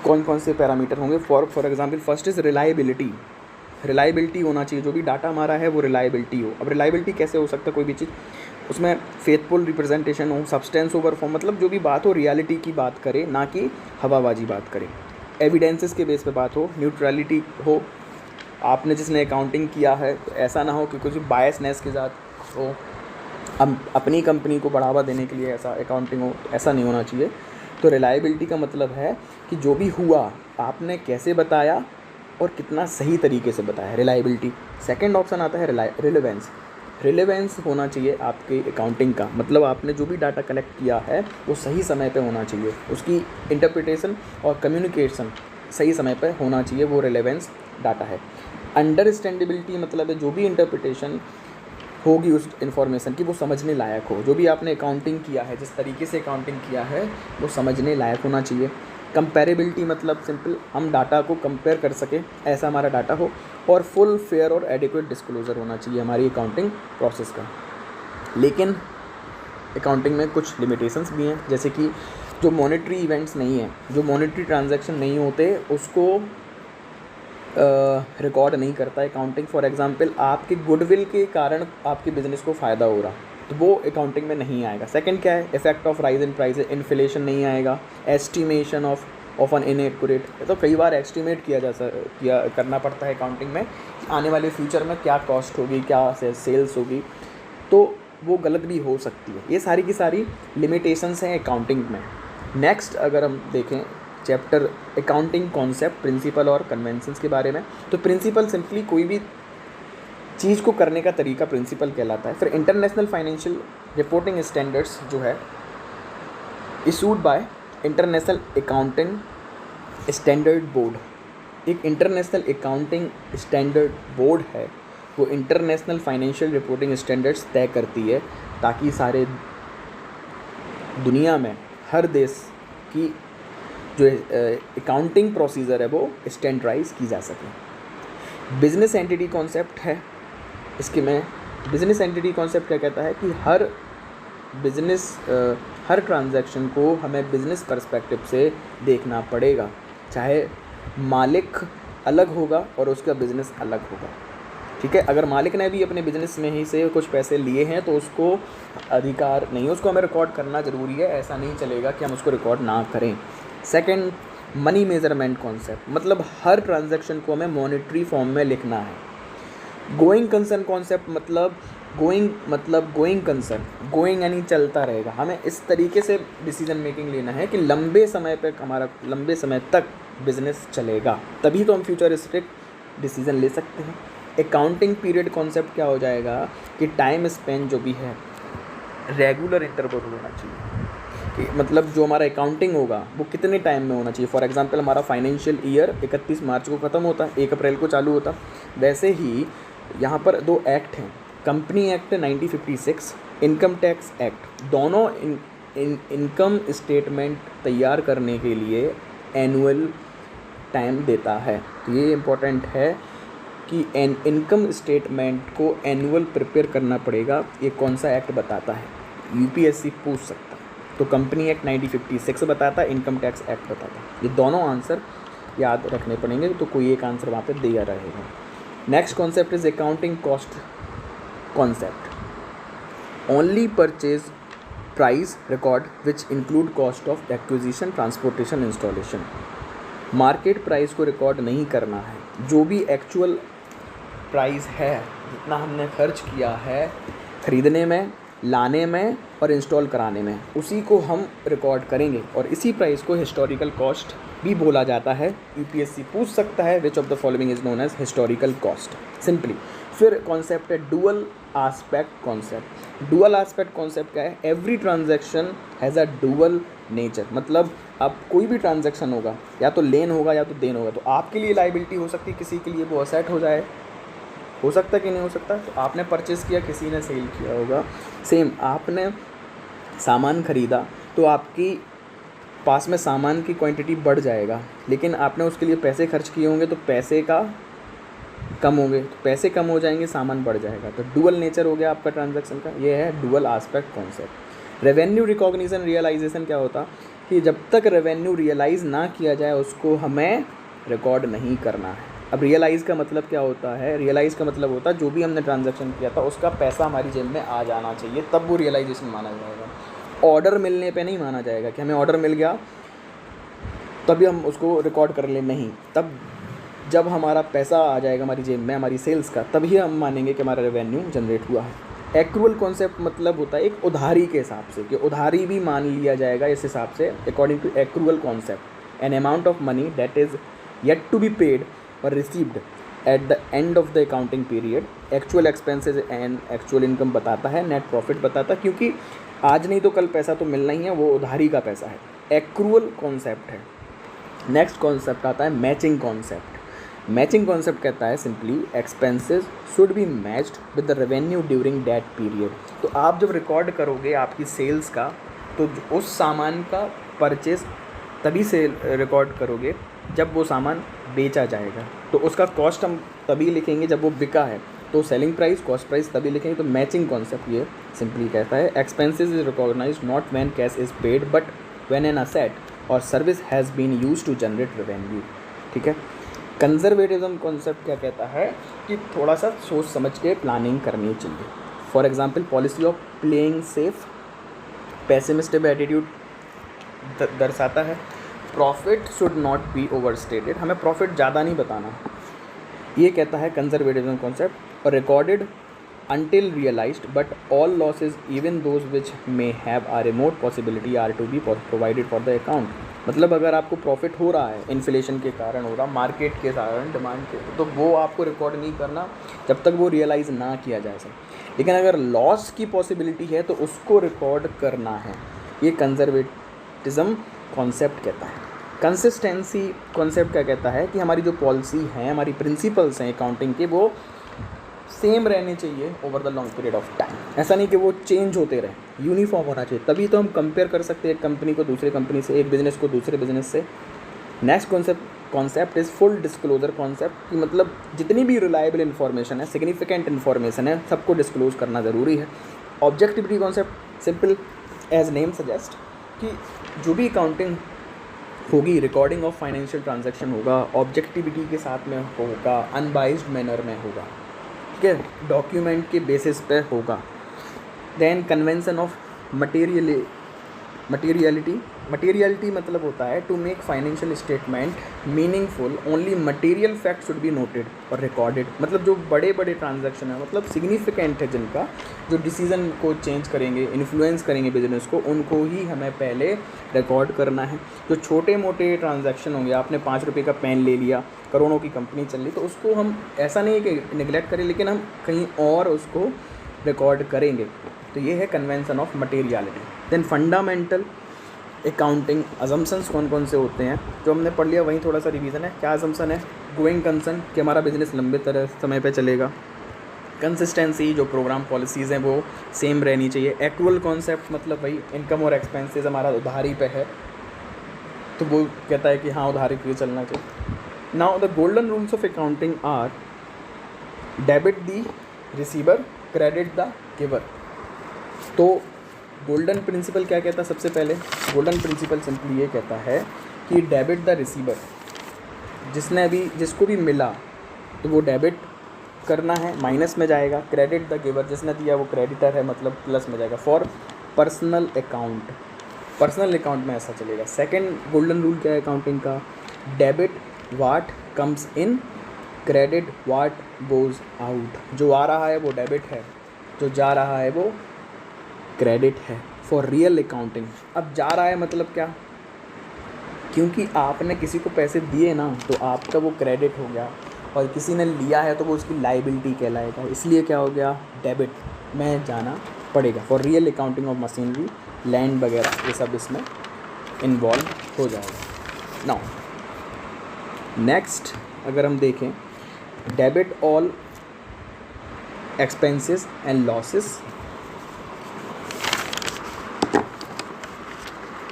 Speaker 1: कौन कौन से पैरामीटर होंगे? For example first is reliability. Reliability होना चाहिए, जो भी डाटा हमारा है वो रिलायबिलिटी हो। अब रिलायबिलिटी कैसे हो सकता है? कोई भी चीज़ उसमें फेथफुल रिप्रेजेंटेशन हो, सब्सटेंस ओवर फॉर्म, मतलब जो भी बात हो रियलिटी की बात करे, ना कि हवाबाजी बात करे। एविडेंसेस के बेस पे बात हो, न्यूट्रलिटी हो, आपने जिसने अकाउंटिंग किया है तो ऐसा ना हो कि कुछ बायसनेस के साथ हो, हम अपनी कंपनी को बढ़ावा देने के लिए ऐसा अकाउंटिंग हो, ऐसा नहीं होना चाहिए। तो रिलायबिलिटी का मतलब है कि जो भी हुआ आपने कैसे बताया और कितना सही तरीके से बताया, रिलायबिलिटी। सेकंड ऑप्शन आता है रिलेवेंस। रिलेवेंस होना चाहिए आपके अकाउंटिंग का, मतलब आपने जो भी डाटा कलेक्ट किया है वो सही समय पे होना चाहिए, उसकी इंटरप्रिटेशन और कम्युनिकेशन सही समय पे होना चाहिए, वो रिलेवेंस डाटा है। अंडरस्टैंडेबिलिटी मतलब है जो भी इंटरप्रिटेशन होगी उस इन्फॉर्मेशन की वो समझने लायक हो, जो भी आपने अकाउंटिंग किया है, जिस तरीके से अकाउंटिंग किया है वो समझने लायक होना चाहिए। कंपेरेबिलिटी मतलब सिंपल हम डाटा को कंपेयर कर सकें, ऐसा हमारा डाटा हो। और फुल फेयर और एडिक्वेट डिस्क्लोजर होना चाहिए हमारी अकाउंटिंग प्रोसेस का। लेकिन अकाउंटिंग में कुछ लिमिटेशंस भी हैं, जैसे कि जो मॉनेटरी इवेंट्स नहीं हैं, जो मॉनेटरी ट्रांजैक्शन नहीं होते, उसको रिकॉर्ड नहीं करता अकाउंटिंग। फॉर एग्जांपल आपके गुडविल के कारण आपके बिजनेस को फ़ायदा हो रहा तो वो अकाउंटिंग में नहीं आएगा। सेकंड क्या है? Effect of rise in price, inflation नहीं आएगा। एस्टिमेशन ऑफ एन इनएक्यूरेट, तो कई बार एस्टिमेट किया करना पड़ता है अकाउंटिंग में, आने वाले फ्यूचर में क्या कॉस्ट होगी, क्या सेल्स होगी, तो वो गलत भी हो सकती है। ये सारी की सारी लिमिटेशंस हैं अकाउंटिंग में। नेक्स्ट अगर हम देखें चैप्टर अकाउंटिंग कॉन्सेप्ट, प्रिंसिपल और कन्वेंशंस के बारे में, तो प्रिंसिपल सिंपली कोई भी चीज़ को करने का तरीका प्रिंसिपल कहलाता है। फिर इंटरनेशनल फाइनेंशियल रिपोर्टिंग स्टैंडर्ड्स जो है issued by international accounting standard board, एक इंटरनेशनल अकाउंटिंग स्टैंडर्ड बोर्ड है, वो इंटरनेशनल फाइनेंशियल रिपोर्टिंग स्टैंडर्ड्स तय करती है ताकि सारे दुनिया में हर देश की जो अकाउंटिंग प्रोसीजर है वो स्टैंडर्डाइज की जा सके। बिजनेस एंटिटी कॉन्सेप्ट है, इसके में बिजनेस एंटिटी कॉन्सेप्ट क्या कहता है कि हर ट्रांजैक्शन को हमें बिजनेस पर्सपेक्टिव से देखना पड़ेगा, चाहे मालिक अलग होगा और उसका बिजनेस अलग होगा। ठीक है। अगर मालिक ने भी अपने बिजनेस में ही से कुछ पैसे लिए हैं तो उसको अधिकार नहीं है, उसको हमें रिकॉर्ड करना ज़रूरी है। ऐसा नहीं चलेगा कि हम उसको रिकॉर्ड ना करें। सेकंड, मनी मेजरमेंट कॉन्सेप्ट, मतलब हर ट्रांजैक्शन को हमें मॉनेटरी फॉर्म में लिखना है। गोइंग कंसर्न कॉन्सेप्ट, मतलब गोइंग कंसर्न, गोइंग यानी चलता रहेगा। हमें इस तरीके से डिसीजन मेकिंग लेना है कि लंबे समय तक बिजनेस चलेगा, तभी तो हम फ्यूचरिस्टिक डिसीजन ले सकते हैं। अकाउंटिंग पीरियड कॉन्सेप्ट क्या हो जाएगा कि टाइम स्पेन जो भी है रेगुलर इंटरवल होना चाहिए, कि मतलब जो हमारा अकाउंटिंग होगा वो कितने टाइम में होना चाहिए। फॉर एग्जांपल हमारा फाइनेंशियल ईयर 31 मार्च को ख़त्म होता है, 1 अप्रैल को चालू होता। वैसे ही यहाँ पर 2 एक्ट हैं, company act 1956, income tax act. दोनों इनकम स्टेटमेंट तैयार करने के लिए एनुअल टाइम देता है। ये इम्पोर्टेंट है कि इनकम स्टेटमेंट को एनुअल प्रिपेयर करना पड़ेगा। ये कौन सा एक्ट बताता है, यूपीएससी पूछ सकता है। तो कंपनी एक्ट 1956 बताता है, इनकम टैक्स एक्ट बताता है। ये दोनों आंसर याद रखने पड़ेंगे, तो कोई एक आंसर वहाँ पे दिया रहेगा। Next concept is accounting cost concept. Only purchase price record which include cost of acquisition, transportation, installation. Market price को रिकॉर्ड नहीं करना है। जो भी एक्चुअल प्राइस है, जितना हमने खर्च किया है ख़रीदने में, लाने में और इंस्टॉल कराने में, उसी को हम रिकॉर्ड करेंगे। और इसी प्राइस को हिस्टोरिकल कॉस्ट भी बोला जाता है। यूपीएससी पूछ सकता है which of the following is known as historical cost, simply. फिर कॉन्सेप्ट है dual aspect concept. Dual aspect concept क्या है? Every transaction has a dual nature, मतलब अब कोई भी ट्रांजैक्शन होगा, या तो लेन होगा या तो देन होगा। तो आपके लिए लायबिलिटी हो सकती है, किसी के लिए वो असेट हो जाए, हो सकता है कि नहीं हो सकता। तो आपने परचेज़ किया, किसी ने सेल किया होगा। सेम, आपने सामान ख़रीदा तो आपकी पास में सामान की क्वांटिटी बढ़ जाएगा, लेकिन आपने उसके लिए पैसे खर्च किए होंगे तो पैसे का कम होंगे, तो पैसे कम हो जाएंगे, सामान बढ़ जाएगा। तो डुअल नेचर हो गया आपका ट्रांजैक्शन का, ये है dual aspect concept. Revenue recognition realisation क्या होता कि जब तक रेवेन्यू रियलाइज़ ना किया जाए उसको हमें रिकॉर्ड नहीं करना है। अब रियलाइज़ का मतलब क्या होता है? रियलाइज़ का मतलब होता है जो भी हमने ट्रांजैक्शन किया था उसका पैसा हमारी जेब में आ जाना चाहिए, तब वो रियलाइजेशन माना जाएगा। ऑर्डर मिलने पे नहीं माना जाएगा कि हमें ऑर्डर मिल गया तभी हम उसको रिकॉर्ड कर ले, नहीं। तब जब हमारा पैसा आ जाएगा हमारी जेब में, हमारी सेल्स का, तभी हम मानेंगे कि हमारा रेवेन्यू जनरेट हुआ है। एक्रूअल कॉन्सेप्ट मतलब होता है एक उधारी के हिसाब से, कि उधारी भी मान लिया जाएगा इस हिसाब से। According to accrual concept, an amount of money that is yet to be paid और received at the end of the accounting period. Actual expenses and actual income बताता है, नेट प्रॉफिट बताता है, क्योंकि आज नहीं तो कल पैसा तो मिलना ही है, वो उधारी का पैसा है। एक्रूअल कॉन्सेप्ट है। नेक्स्ट कॉन्सेप्ट आता है मैचिंग कॉन्सेप्ट। मैचिंग कॉन्सेप्ट कहता है simply expenses should be matched with the revenue during that period. तो आप जब रिकॉर्ड करोगे आपकी सेल्स का, तो उस सामान का परचेज तभी से रिकॉर्ड करोगे जब वो सामान बेचा जाएगा। तो उसका कॉस्ट हम तभी लिखेंगे जब वो बिका है, तो सेलिंग प्राइस, कॉस्ट प्राइस तभी लिखेंगे। तो मैचिंग कॉन्सेप्ट ये सिंपली कहता है expenses is recognised not when cash is paid but when an asset और service has been used to generate revenue. ठीक है। कंजर्वेटिज्म कॉन्सेप्ट क्या कहता है कि थोड़ा सा सोच समझ के प्लानिंग करनी चाहिए। For example policy of playing safe, pessimistic attitude दर्शाता है profit should not be overstated, हमें प्रॉफिट ज़्यादा नहीं बताना, ये कहता है कंजर्वेटिज्म कॉन्सेप्ट। और recorded until realized but all losses even those which may have a remote possibility are to be provided for the account। मतलब अगर आपको प्रॉफिट हो रहा है, इन्फ्लेशन के कारण हो रहा, मार्केट के कारण, डिमांड के, तो वो आपको रिकॉर्ड नहीं करना जब तक वो रियलाइज़ ना किया जाए सर। लेकिन अगर लॉस की पॉसिबिलिटी है तो उसको रिकॉर्ड करना है, ये कंजर्वेटिज्म कॉन्सेप्ट कहता है। कंसिस्टेंसी कॉन्सेप्ट क्या कहता है कि हमारी जो पॉलिसी हैं, हमारी प्रिंसिपल्स हैं अकाउंटिंग के, वो सेम रहने चाहिए over the long period of time. ऐसा नहीं कि वो चेंज होते रहे, यूनिफॉर्म होना चाहिए, तभी तो हम कंपेयर कर सकते हैं एक कंपनी को दूसरे कंपनी से, एक बिज़नेस को दूसरे बिज़नेस से। Next concept is full disclosure concept, कि मतलब जितनी भी रिलायबल इन्फॉर्मेशन है, सिग्निफिकेंट इन्फॉर्मेशन है, सबको डिस्क्लोज करना ज़रूरी है। Objectivity concept simple as name suggest, कि जो भी अकाउंटिंग होगी, रिकॉर्डिंग ऑफ फाइनेंशियल ट्रांजैक्शन होगा, ऑब्जेक्टिविटी के साथ में होगा, अनबाइज्ड मैनर में होगा। ठीक है, डॉक्यूमेंट के बेसिस पे होगा। देन कन्वेंशन ऑफ मटेरियलिटी मतलब होता है to make financial statement meaningful only material fact should be noted और रिकॉर्डेड। मतलब जो बड़े बड़े ट्रांजैक्शन है, मतलब सिग्निफिकेंट है, जिनका जो डिसीजन को चेंज करेंगे, इन्फ्लुएंस करेंगे बिजनेस को, उनको ही हमें पहले रिकॉर्ड करना है। जो छोटे मोटे ट्रांजैक्शन होंगे, आपने 5 रुपये का पेन ले लिया, करोड़ों की कंपनी चल रही, तो उसको हम ऐसा नहीं है कि निगलेक्ट करें, लेकिन हम कहीं और उसको रिकॉर्ड करेंगे। तो ये है convention of materiality. Then fundamental accounting assumptions कौन कौन से होते हैं, जो हमने पढ़ लिया वहीं थोड़ा सा रिवीजन है। क्या अजम्पशन है? गोइंग कंसर्न, कि हमारा बिजनेस लंबे समय पे चलेगा। कंसिस्टेंसी, जो प्रोग्राम पॉलिसीज़ हैं वो सेम रहनी चाहिए। एक्चुअल कॉन्सेप्ट, मतलब भाई इनकम और एक्सपेंसेस हमारा उधारी पे है, तो वो कहता है कि हाँ उधारी पे चलना चाहिए। Now the golden rules of accounting are debit the receiver, credit the giver. तो गोल्डन प्रिंसिपल क्या कहता है? सबसे पहले गोल्डन प्रिंसिपल सिंपली ये कहता है कि डेबिट द रिसीवर, जिसको भी मिला तो वो डेबिट करना है, माइनस में जाएगा। क्रेडिट द गिवर, जिसने दिया वो क्रेडिटर है, मतलब प्लस में जाएगा। फॉर पर्सनल अकाउंट में ऐसा चलेगा। सेकंड गोल्डन रूल क्या है अकाउंटिंग का? Debit what comes in, credit what goes out. जो आ रहा है वो डेबिट है, जो जा रहा है वो क्रेडिट है। फॉर रियल अकाउंटिंग, अब जा रहा है मतलब क्या? क्योंकि आपने किसी को पैसे दिए ना, तो आपका वो क्रेडिट हो गया, और किसी ने लिया है तो वो उसकी लाइबिलिटी कहलाएगा, इसलिए क्या हो गया? डेबिट में जाना पड़ेगा। For real accounting of machinery, land वगैरह, ये सब इसमें इन्वॉल्व हो जाएगा। नाउ नेक्स्ट अगर हम देखें, debit all expenses and losses,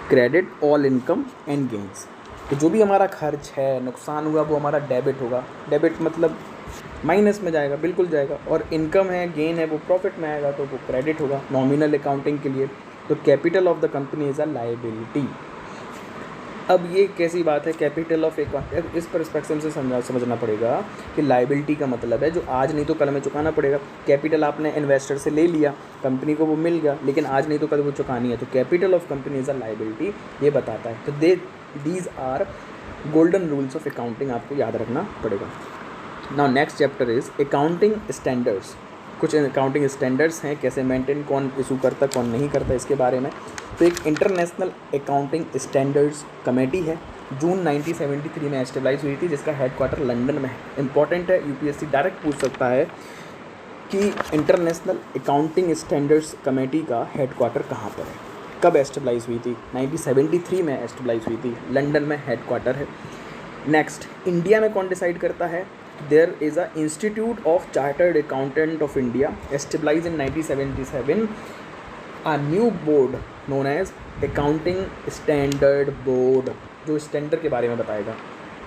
Speaker 1: credit all income and gains. तो जो भी हमारा खर्च है, नुकसान हुआ, वो हमारा डेबिट होगा। डेबिट मतलब माइनस में जाएगा, बिल्कुल जाएगा। और इनकम है, गेन है, वो प्रॉफिट में आएगा, तो वो क्रेडिट होगा। नॉमिनल अकाउंटिंग के लिए तो capital of the company is a liability. अब ये कैसी बात है? कैपिटल ऑफ अकाउंट, इस परस्पेक्टिव से समझना पड़ेगा कि लायबिलिटी का मतलब है जो आज नहीं तो कल में चुकाना पड़ेगा। कैपिटल आपने इन्वेस्टर से ले लिया, कंपनी को वो मिल गया, लेकिन आज नहीं तो कल वो चुकानी है, तो capital of company is a liability, ये बताता है। तो these are golden rules of accounting, आपको याद रखना पड़ेगा। Now next chapter is accounting standards. कुछ अकाउंटिंग स्टैंडर्ड्स हैं, कैसे मेंटेन, कौन इशू करता कौन नहीं करता, इसके बारे में। तो एक इंटरनेशनल अकाउंटिंग स्टैंडर्ड्स कमेटी है, जून 1973 में एस्टेब्लाइज हुई थी, जिसका हेडक्वार्टर लंदन में है। इंपॉर्टेंट है, यूपीएससी डायरेक्ट पूछ सकता है कि इंटरनेशनल अकाउंटिंग स्टैंडर्ड्स कमेटी का हेडक्वार्टर कहाँ पर है, कब एस्टेब्लाइज हुई थी? 1973 में एस्टेब्लाइज हुई थी, लंदन में हेडक्वार्टर है। नेक्स्ट, इंडिया में कौन डिसाइड करता है? There is a Institute of Chartered Accountant of India established in 1977, a new board known as Accounting Standard Board, जो स्टैंडर्ड के बारे में बताएगा।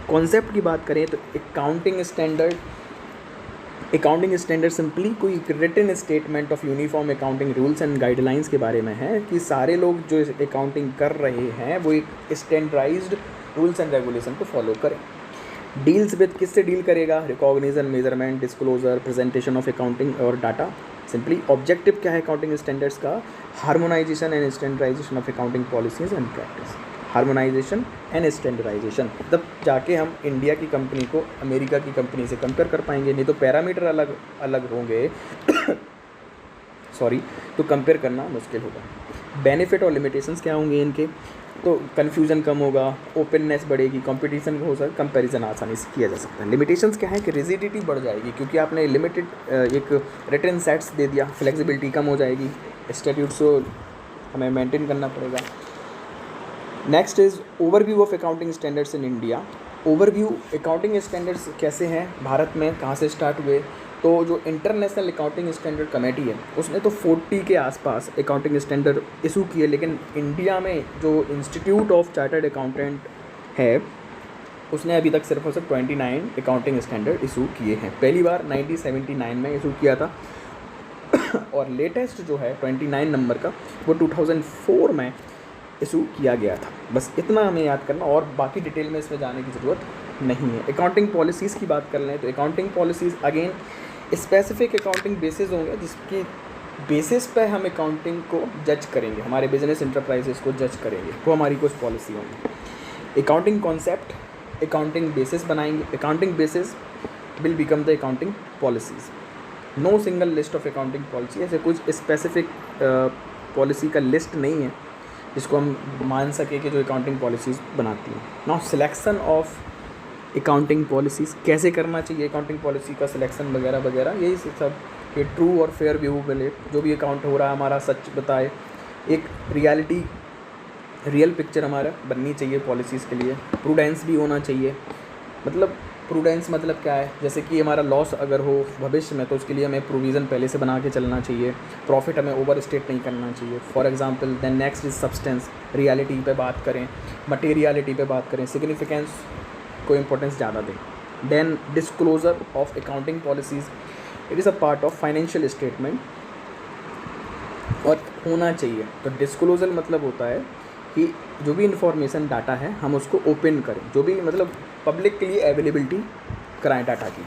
Speaker 1: कॉन्सेप्ट की बात करें तो अकाउंटिंग स्टैंडर्ड सिंपली कोई written statement of uniform accounting rules and guidelines के बारे में है, कि सारे लोग जो अकाउंटिंग कर रहे हैं वो एक स्टैंडर्डाइज्ड रूल्स एंड रेगुलेशन को फॉलो करें। डील्स विद, किससे डील करेगा? Recognition, measurement, disclosure, presentation of accounting और डाटा। सिंपली ऑब्जेक्टिव क्या है अकाउंटिंग स्टैंडर्ड्स का? Harmonisation and standardisation of accounting policies and practice. Harmonisation and standardisation, तब जाके हम इंडिया की कंपनी को अमेरिका की कंपनी से कंपेयर कर पाएंगे, नहीं तो पैरामीटर अलग अलग होंगे सॉरी, तो कंपेयर करना मुश्किल होगा। बेनिफिट और लिमिटेशंस क्या होंगे इनके? तो कन्फ्यूजन कम होगा, ओपननेस बढ़ेगी, कंपटीशन हो सकता, कंपैरिजन आसानी से किया जा सकता है। लिमिटेशंस क्या है कि रिजिडिटी बढ़ जाएगी, क्योंकि आपने लिमिटेड एक रिटन सेट्स दे दिया, फ्लेक्सिबिलिटी कम हो जाएगी, स्टैट्यूट्स को हमें मेंटेन करना पड़ेगा। Next is overview of accounting standards in India. Overview, accounting standards कैसे हैं भारत में, कहाँ से स्टार्ट हुए? तो जो इंटरनेशनल अकाउंटिंग स्टैंडर्ड कमेटी है उसने तो 40 के आसपास अकाउंटिंग स्टैंडर्ड इशू किए, लेकिन इंडिया में जो इंस्टीट्यूट ऑफ चार्टर्ड अकाउंटेंट है उसने अभी तक सिर्फ और सिर्फ 29 अकाउंटिंग स्टैंडर्ड इशू किए हैं। पहली बार 1979 में इशू किया था और लेटेस्ट जो है 29 नंबर का वो 2004 में इशू किया गया था। बस इतना हमें याद करना, और बाकी डिटेल में इसमें जाने की ज़रूरत नहीं है। अकाउंटिंग पॉलिसीज़ की बात कर लें तो accounting policies again specific accounting basis होंगे जिसकी बेसिस पे हम अकाउंटिंग को जज करेंगे, हमारे बिजनेस इंटरप्राइजेस को जज करेंगे, वो हमारी कुछ पॉलिसी होंगी। अकाउंटिंग कॉन्सेप्ट, अकाउंटिंग बेसिस बनाएंगे, accounting basis will become the accounting policies. No single list of accounting policy, ऐसे कुछ स्पेसिफिक पॉलिसी का लिस्ट नहीं है जिसको हम मान सके कि जो अकाउंटिंग पॉलिसीज़ बनाती हैं। Now selection of accounting policies, कैसे करना चाहिए अकाउंटिंग पॉलिसी का सिलेक्शन वगैरह वगैरह, यही सब कि ट्रू और फेयर व्यू मिले, जो भी अकाउंट हो रहा है हमारा सच बताए, एक रियल पिक्चर हमारा बननी चाहिए पॉलिसीज़ के लिए। प्रूडेंस भी होना चाहिए, मतलब प्रूडेंस मतलब क्या है, जैसे कि हमारा लॉस अगर हो भविष्य में तो उसके लिए हमें प्रोविज़न पहले से बना के चलना चाहिए, प्रॉफिट हमें ओवर स्टेट नहीं करना चाहिए। For example then next is substance, reality पे बात करें, मटेरियलिटी पे बात करें, सिग्निफिकेंस को इम्पोर्टेंस ज़्यादा दें। Then disclosure of accounting policies, it is a part of financial statement और होना चाहिए। तो डिस्क्लोजर मतलब होता है कि जो भी इंफॉर्मेशन डाटा है हम उसको ओपन करें, जो भी मतलब पब्लिक के लिए अवेलेबिलिटी कराएं डाटा की,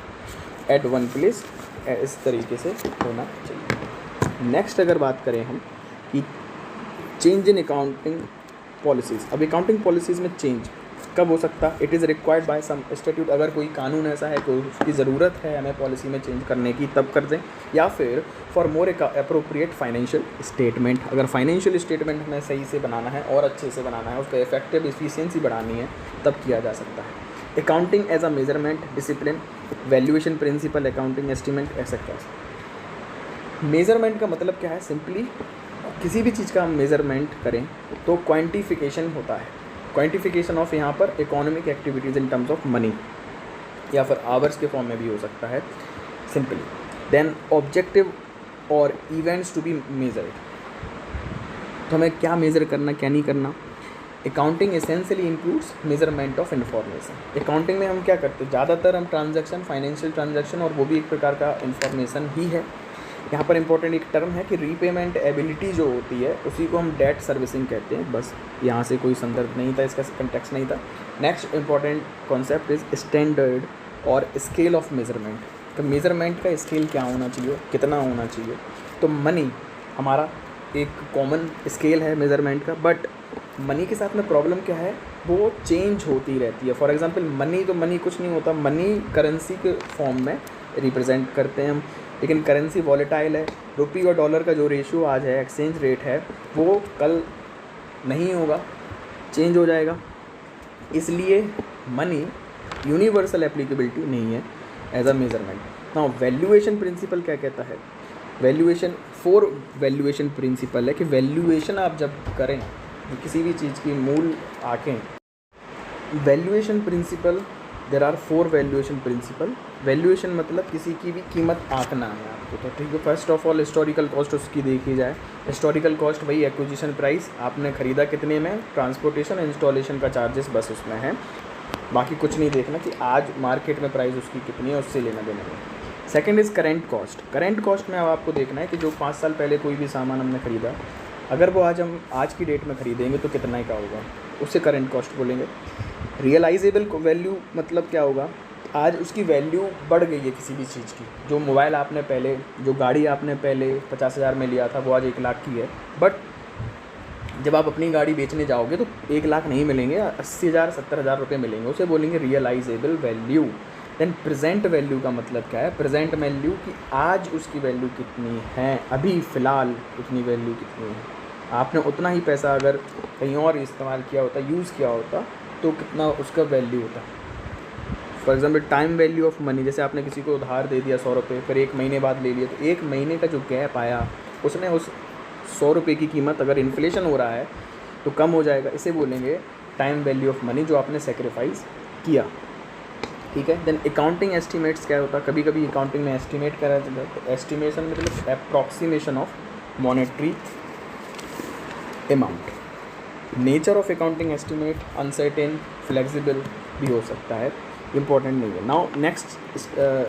Speaker 1: एट वन प्लेस, इस तरीके से होना चाहिए। नेक्स्ट अगर बात करें हम कि चेंज इन अकाउंटिंग पॉलिसीज़, अब अकाउंटिंग पॉलिसीज़ में चेंज कब हो सकता है, it is required by some statute, अगर कोई कानून ऐसा है तो उसकी ज़रूरत है हमें पॉलिसी में चेंज करने की तब कर दें, या फिर for more appropriate financial statement, अगर फाइनेंशियल स्टेटमेंट हमें सही से बनाना है और अच्छे से बनाना है, उसका इफेक्टिव एफिशिएंसी बढ़ानी है, तब किया जा सकता है। Accounting as a measurement discipline, valuation principle, accounting estimate etcetera. Measurement का मतलब क्या है, सिंपली किसी भी चीज़ का हम मेजरमेंट करें तो क्वांटिफिकेशन होता है, क्वांटिफिकेशन ऑफ यहाँ पर economic activities in terms of money, या फिर आवर्स के फॉर्म में भी हो सकता है सिंपली। देन ऑब्जेक्टिव और इवेंट्स टू बी मेजर्ड, तो हमें क्या मेज़र करना क्या नहीं करना। Accounting essentially includes measurement of information, accounting में हम क्या करते हैं, ज़्यादातर हम ट्रांजैक्शन, फाइनेंशियल ट्रांजैक्शन, और वो भी एक प्रकार का इन्फॉर्मेशन ही है। यहाँ पर इंपॉर्टेंट एक टर्म है कि रीपेमेंट एबिलिटी जो होती है उसी को हम डेट सर्विसिंग कहते हैं, बस यहाँ से कोई संदर्भ नहीं था, इसका कंटेक्स्ट नहीं था। Next important concept is standard और स्केल ऑफ मेजरमेंट, तो मेजरमेंट का स्केल क्या होना चाहिए, कितना होना चाहिए। तो मनी हमारा एक कॉमन स्केल है मेजरमेंट का, बट मनी के साथ में प्रॉब्लम क्या है, वो चेंज होती रहती है। फॉर एग्जांपल मनी, तो मनी कुछ नहीं होता, मनी करेंसी के फॉर्म में रिप्रेजेंट करते हैं हम, लेकिन करेंसी वॉलेटाइल है। रुपी और डॉलर का जो रेशियो आज है, एक्सचेंज रेट है, वो कल नहीं होगा, चेंज हो जाएगा, इसलिए मनी यूनिवर्सल एप्लीकेबिलिटी नहीं है as a measurement. Now valuation principle क्या कहता है, वैल्यूएशन, 4 वैल्यूएशन प्रिंसिपल है कि वैल्यूएशन आप जब करें किसी भी चीज़ की मूल आंखें, valuation principle, there are 4 valuation principle. Valuation मतलब किसी की भी कीमत आंकना है आपको, तो ठीक है। First of all historical cost उसकी देखी जाए, हिस्टोरिकल कॉस्ट वही एक्विजिशन प्राइस, आपने ख़रीदा कितने में, ट्रांसपोर्टेशन, इंस्टॉलेशन का चार्जेस बस उसमें है, बाकी कुछ नहीं देखना कि आज मार्केट में प्राइस उसकी कितनी है, उससे लेना देना है। Second is current cost, current cost में अब आपको देखना है कि जो 5 साल पहले कोई भी सामान हमने ख़रीदा, अगर वो हम आज की डेट में ख़रीदेंगे तो कितना का होगा, उससे करेंट कॉस्ट बोलेंगे। रियलाइजेबल वैल्यू मतलब क्या होगा, आज उसकी वैल्यू बढ़ गई है किसी भी चीज़ की, जो मोबाइल आपने पहले, जो गाड़ी आपने पहले 50,000 में लिया था वो आज 1 लाख की है, बट जब आप अपनी गाड़ी बेचने जाओगे तो 1 लाख नहीं मिलेंगे, 80,000 70,000 रुपये मिलेंगे, उसे बोलेंगे realisable value. Then present value का मतलब क्या है, प्रेजेंट वैल्यू कि आज उसकी वैल्यू कितनी है, अभी फ़िलहाल उतनी वैल्यू कितनी है, आपने उतना ही पैसा अगर कहीं और इस्तेमाल किया होता, यूज़ किया होता, तो कितना उसका वैल्यू होता। For example time value of money, जैसे आपने किसी को उधार दे दिया 100 रुपये, फिर 1 महीने बाद ले लिया, तो 1 महीने का जो गैप आया उसने उस 100 रुपये की कीमत, अगर इन्फ्लेशन हो रहा है तो कम हो जाएगा, इसे बोलेंगे टाइम वैल्यू ऑफ मनी, जो आपने सेक्रीफाइस किया, ठीक है। देन अकाउंटिंग एस्टिमेट्स क्या होता है, कभी कभी अकाउंटिंग में एस्टिमेट करा जाता है, तो एस्टिमेशन मतलब approximation of monetary amount. Nature of accounting estimate uncertain, flexible भी हो सकता है, इंपॉर्टेंट नहीं है। नाउ नेक्स्ट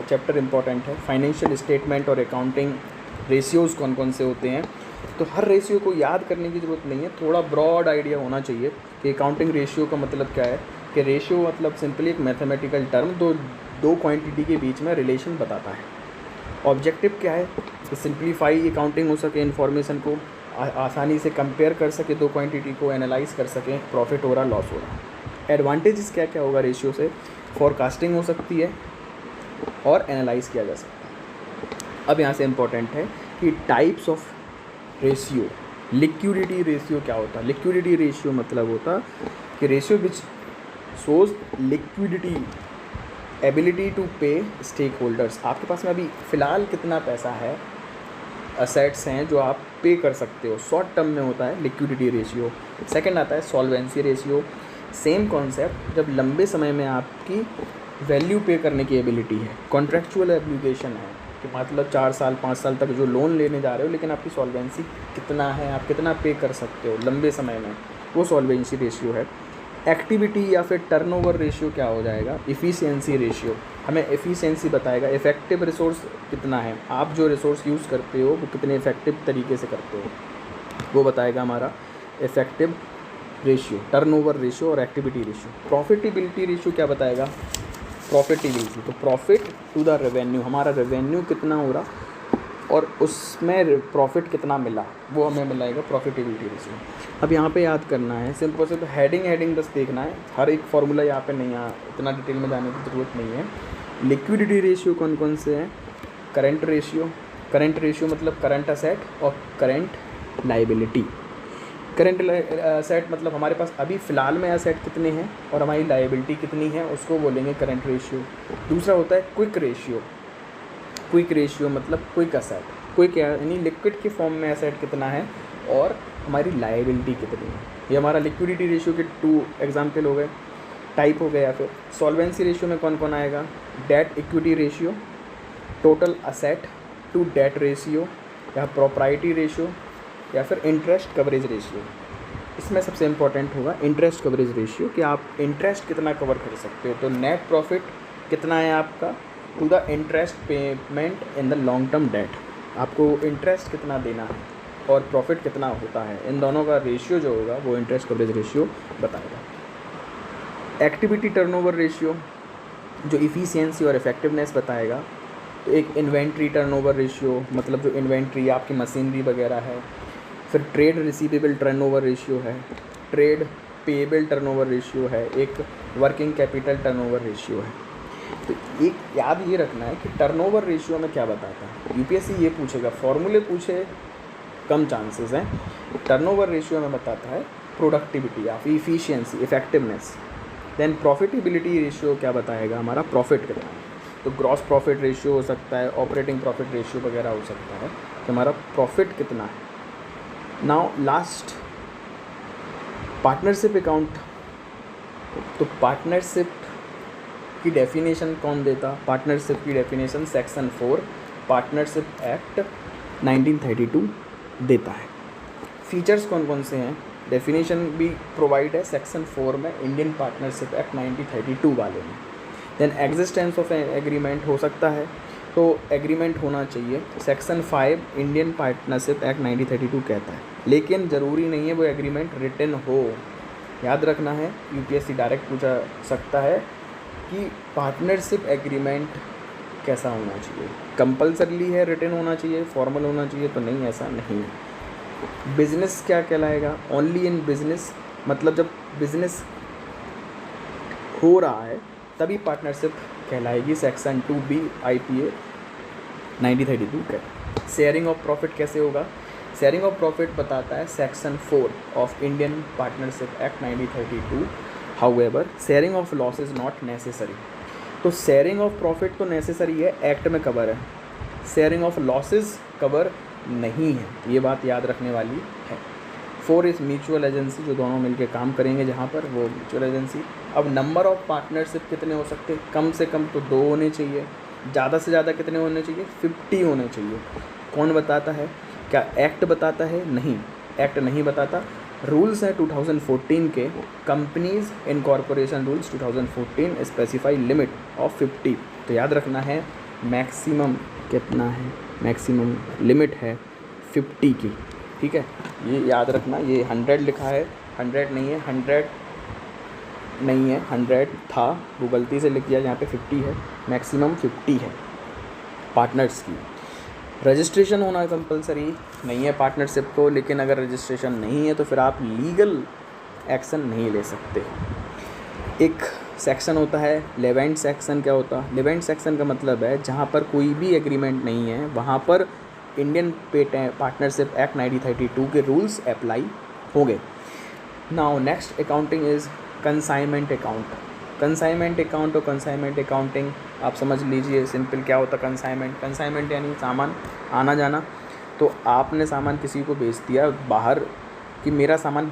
Speaker 1: चैप्टर इंपॉर्टेंट है, फाइनेंशियल स्टेटमेंट और अकाउंटिंग रेशियोज़ कौन कौन से होते हैं। तो हर रेशियो को याद करने की ज़रूरत नहीं है, थोड़ा ब्रॉड आइडिया होना चाहिए कि अकाउंटिंग रेशियो का मतलब क्या है, कि रेशियो मतलब सिंपली एक मैथमेटिकल टर्म, दो क्वांटिटी के बीच में रिलेशन बताता है, ऑब्जेक्टिव क्या है कि सिंप्लीफाई अकाउंटिंग हो सके, इन्फॉर्मेशन को आसानी से कंपेयर कर सके, दो क्वांटिटी को एनालाइज कर सकें, प्रॉफिट हो रहा लॉस हो रहा। एडवांटेजेस क्या क्या होगा रेशियो से, फोरकास्टिंग हो सकती है और एनालाइज किया जा सकता है। अब यहाँ से इम्पोर्टेंट है कि types of ratio. Liquidity ratio क्या होता है? लिक्विडिटी रेशियो मतलब होता कि ratio which shows liquidity ability to pay stake holders. आपके पास में अभी फ़िलहाल कितना पैसा है, असेट्स हैं जो आप पे कर सकते हो, शॉर्ट टर्म में होता है लिक्विडिटी रेशियो। सेकंड आता है सॉल्वेंसी रेशियो। सेम कॉन्सेप्ट, जब लंबे समय में आपकी वैल्यू पे करने की एबिलिटी है, कॉन्ट्रैक्चुअल एब्लिगेशन है कि मतलब 4 साल 5 साल तक जो लोन लेने जा रहे हो, लेकिन आपकी सॉल्वेंसी कितना है, आप कितना पे कर सकते हो लंबे समय में, वो सॉल्वेंसी रेशियो है। एक्टिविटी या फिर टर्नओवर रेशियो क्या हो जाएगा? इफ़िशियंसी रेशियो हमें एफिशिएंसी बताएगा, इफ़ेक्टिव रिसोर्स कितना है, आप जो रिसोर्स यूज़ करते हो वो कितने इफ़ेक्टिव तरीके से करते हो, वो बताएगा हमारा इफ़ेक्टिव रेशियो, टर्नओवर रेशियो और एक्टिविटी रेशियो। प्रॉफिटेबिलिटी रेशियो क्या बताएगा? प्रॉफिटेबिलिटी, तो प्रॉफिट टू द रेवेन्यू, हमारा रेवेन्यू कितना हो रहा और उसमें प्रॉफिट कितना मिला, वो हमें मिलाएगा प्रॉफिटेबिलिटी रेशियो। अब यहाँ पे याद करना है सिंपल से, तो हेडिंग बस देखना है, हर एक फार्मूला यहाँ पे नहीं, इतना डिटेल में जाने की ज़रूरत नहीं है। लिक्विडिटी रेशियो कौन कौन से हैं? करंट रेशियो मतलब करंट असेट और करंट लाइबिलिटी। करंट असेट मतलब हमारे पास अभी फ़िलहाल में असेट कितने हैं और हमारी लाइबिलिटी कितनी है, उसको बोलेंगे करंट रेशियो। दूसरा होता है क्विक रेशियो मतलब क्विक असेट, क्विक यानी लिक्विड के फॉर्म में असेट कितना है और हमारी लाइबिलिटी कितनी है। ये हमारा लिक्विडिटी रेशियो के 2 एग्जाम्पल हो गए, टाइप हो गया। फिर सॉल्वेंसी रेशियो में कौन कौन आएगा? Debt equity ratio, total asset to debt ratio, या प्रॉपर्टी रेशियो, या फिर इंटरेस्ट कवरेज रेशियो। इसमें सबसे इम्पोर्टेंट होगा इंटरेस्ट कवरेज रेशियो कि आप इंटरेस्ट कितना कवर कर सकते हो। तो नेट प्रॉफिट कितना है आपका to the interest payment in the long term debt, आपको इंटरेस्ट कितना देना है और प्रॉफिट कितना होता है, इन दोनों का रेशियो जो होगा वो इंटरेस्ट कवरेज रेशियो बताएगा। एक्टिविटी टर्नओवर रेशियो जो इफ़िशियंसी और इफ़ेक्टिवनेस बताएगा। तो एक इन्वेंट्री टर्नओवर रेशियो मतलब जो इन्वेंट्री आपकी मशीनरी वगैरह है। फिर ट्रेड रिसीवेबल टर्नओवर रेशियो है, ट्रेड पेएबल टर्नओवर रेशियो है, एक वर्किंग कैपिटल टर्नओवर रेशियो है। तो एक याद ये रखना है कि टर्नओवर रेशियो में क्या बताता है, यूपीएससी ये पूछेगा, फॉर्मूले पूछे कम चांसेस हैं। टर्नओवर रेशियो में बताता है प्रोडक्टिविटी या efficiency, effectiveness. Then profitability ratio क्या बताएगा? हमारा प्रॉफिट कितना है। तो ग्रॉस प्रॉफिट रेशियो हो सकता है, ऑपरेटिंग प्रॉफिट रेशियो वगैरह हो सकता है कि हमारा प्रॉफिट कितना है। Now last partnership account. तो पार्टनरशिप की डेफिनेशन कौन देता? पार्टनरशिप की डेफिनेशन सेक्शन 4 पार्टनरशिप एक्ट 1932 देता है। फीचर्स कौन कौन से हैं? डेफिनेशन भी प्रोवाइड है सेक्शन 4 में इंडियन पार्टनरशिप एक्ट 1932 वाले में। देन एग्जिस्टेंस ऑफ एग्रीमेंट हो सकता है, तो एग्रीमेंट होना चाहिए। सेक्शन 5 इंडियन पार्टनरशिप एक्ट 1932 कहता है, लेकिन ज़रूरी नहीं है वो एग्रीमेंट रिटन हो। याद रखना है, यूपीएससी डायरेक्ट पूछा सकता है कि पार्टनरशिप एग्रीमेंट कैसा होना चाहिए, कंपल्सरली है रिटन होना चाहिए, फॉर्मल होना चाहिए, तो नहीं, ऐसा नहीं है। बिजनेस क्या कहलाएगा? ओनली इन बिजनेस मतलब जब बिजनेस हो रहा है तभी पार्टनरशिप कहलाएगी। सेक्शन 2B IPA 1932 का। शेयरिंग ऑफ प्रॉफिट कैसे होगा? शेयरिंग ऑफ प्रॉफिट बताता है section 4 of Indian partnership act 1932। However sharing of loss is not necessary. तो शेयरिंग ऑफ प्रॉफिट तो नेसेसरी है, एक्ट में कवर है, शेयरिंग ऑफ लॉसेस कवर नहीं है, ये बात याद रखने वाली है। 4 इज़ म्यूचुअल एजेंसी, जो दोनों मिलकर काम करेंगे जहाँ पर, वो म्यूचुअल एजेंसी। अब नंबर ऑफ पार्टनरशिप कितने हो सकते हैं? कम से कम तो 2 होने चाहिए, ज़्यादा से ज़्यादा कितने होने चाहिए? 50 होने चाहिए। कौन बताता है? क्या एक्ट बताता है? नहीं, एक्ट नहीं बताता। रूल्स हैं 2014 के, companies incorporation rules 2014 specify limit of 50। तो याद रखना है मैक्सिमम कितना है, मैक्सिमम लिमिट है 50 की, ठीक है, ये याद रखना। ये 100 लिखा है, 100 नहीं है, 100 नहीं है, 100 था, वो गलती से लिख दिया, यहाँ पे 50 है, मैक्सिमम 50 है। पार्टनर्स की। रजिस्ट्रेशन होना कंपलसरी नहीं है पार्टनरशिप को, लेकिन अगर रजिस्ट्रेशन नहीं है तो फिर आप लीगल एक्शन नहीं ले सकते। एक सेक्शन होता है लेवेंट सेक्शन। क्या होता है लेवेंट सेक्शन का मतलब है जहाँ पर कोई भी एग्रीमेंट नहीं है वहाँ पर इंडियन पार्टनरशिप एक्ट 1932 के रूल्स अप्लाई हो गए। Now next accounting is consignment account. Consignment account और कंसाइनमेंट अकाउंटिंग आप समझ लीजिए सिंपल क्या होता है। कंसाइनमेंट यानी सामान आना जाना। तो आपने सामान किसी को बेच दिया बाहर कि मेरा सामान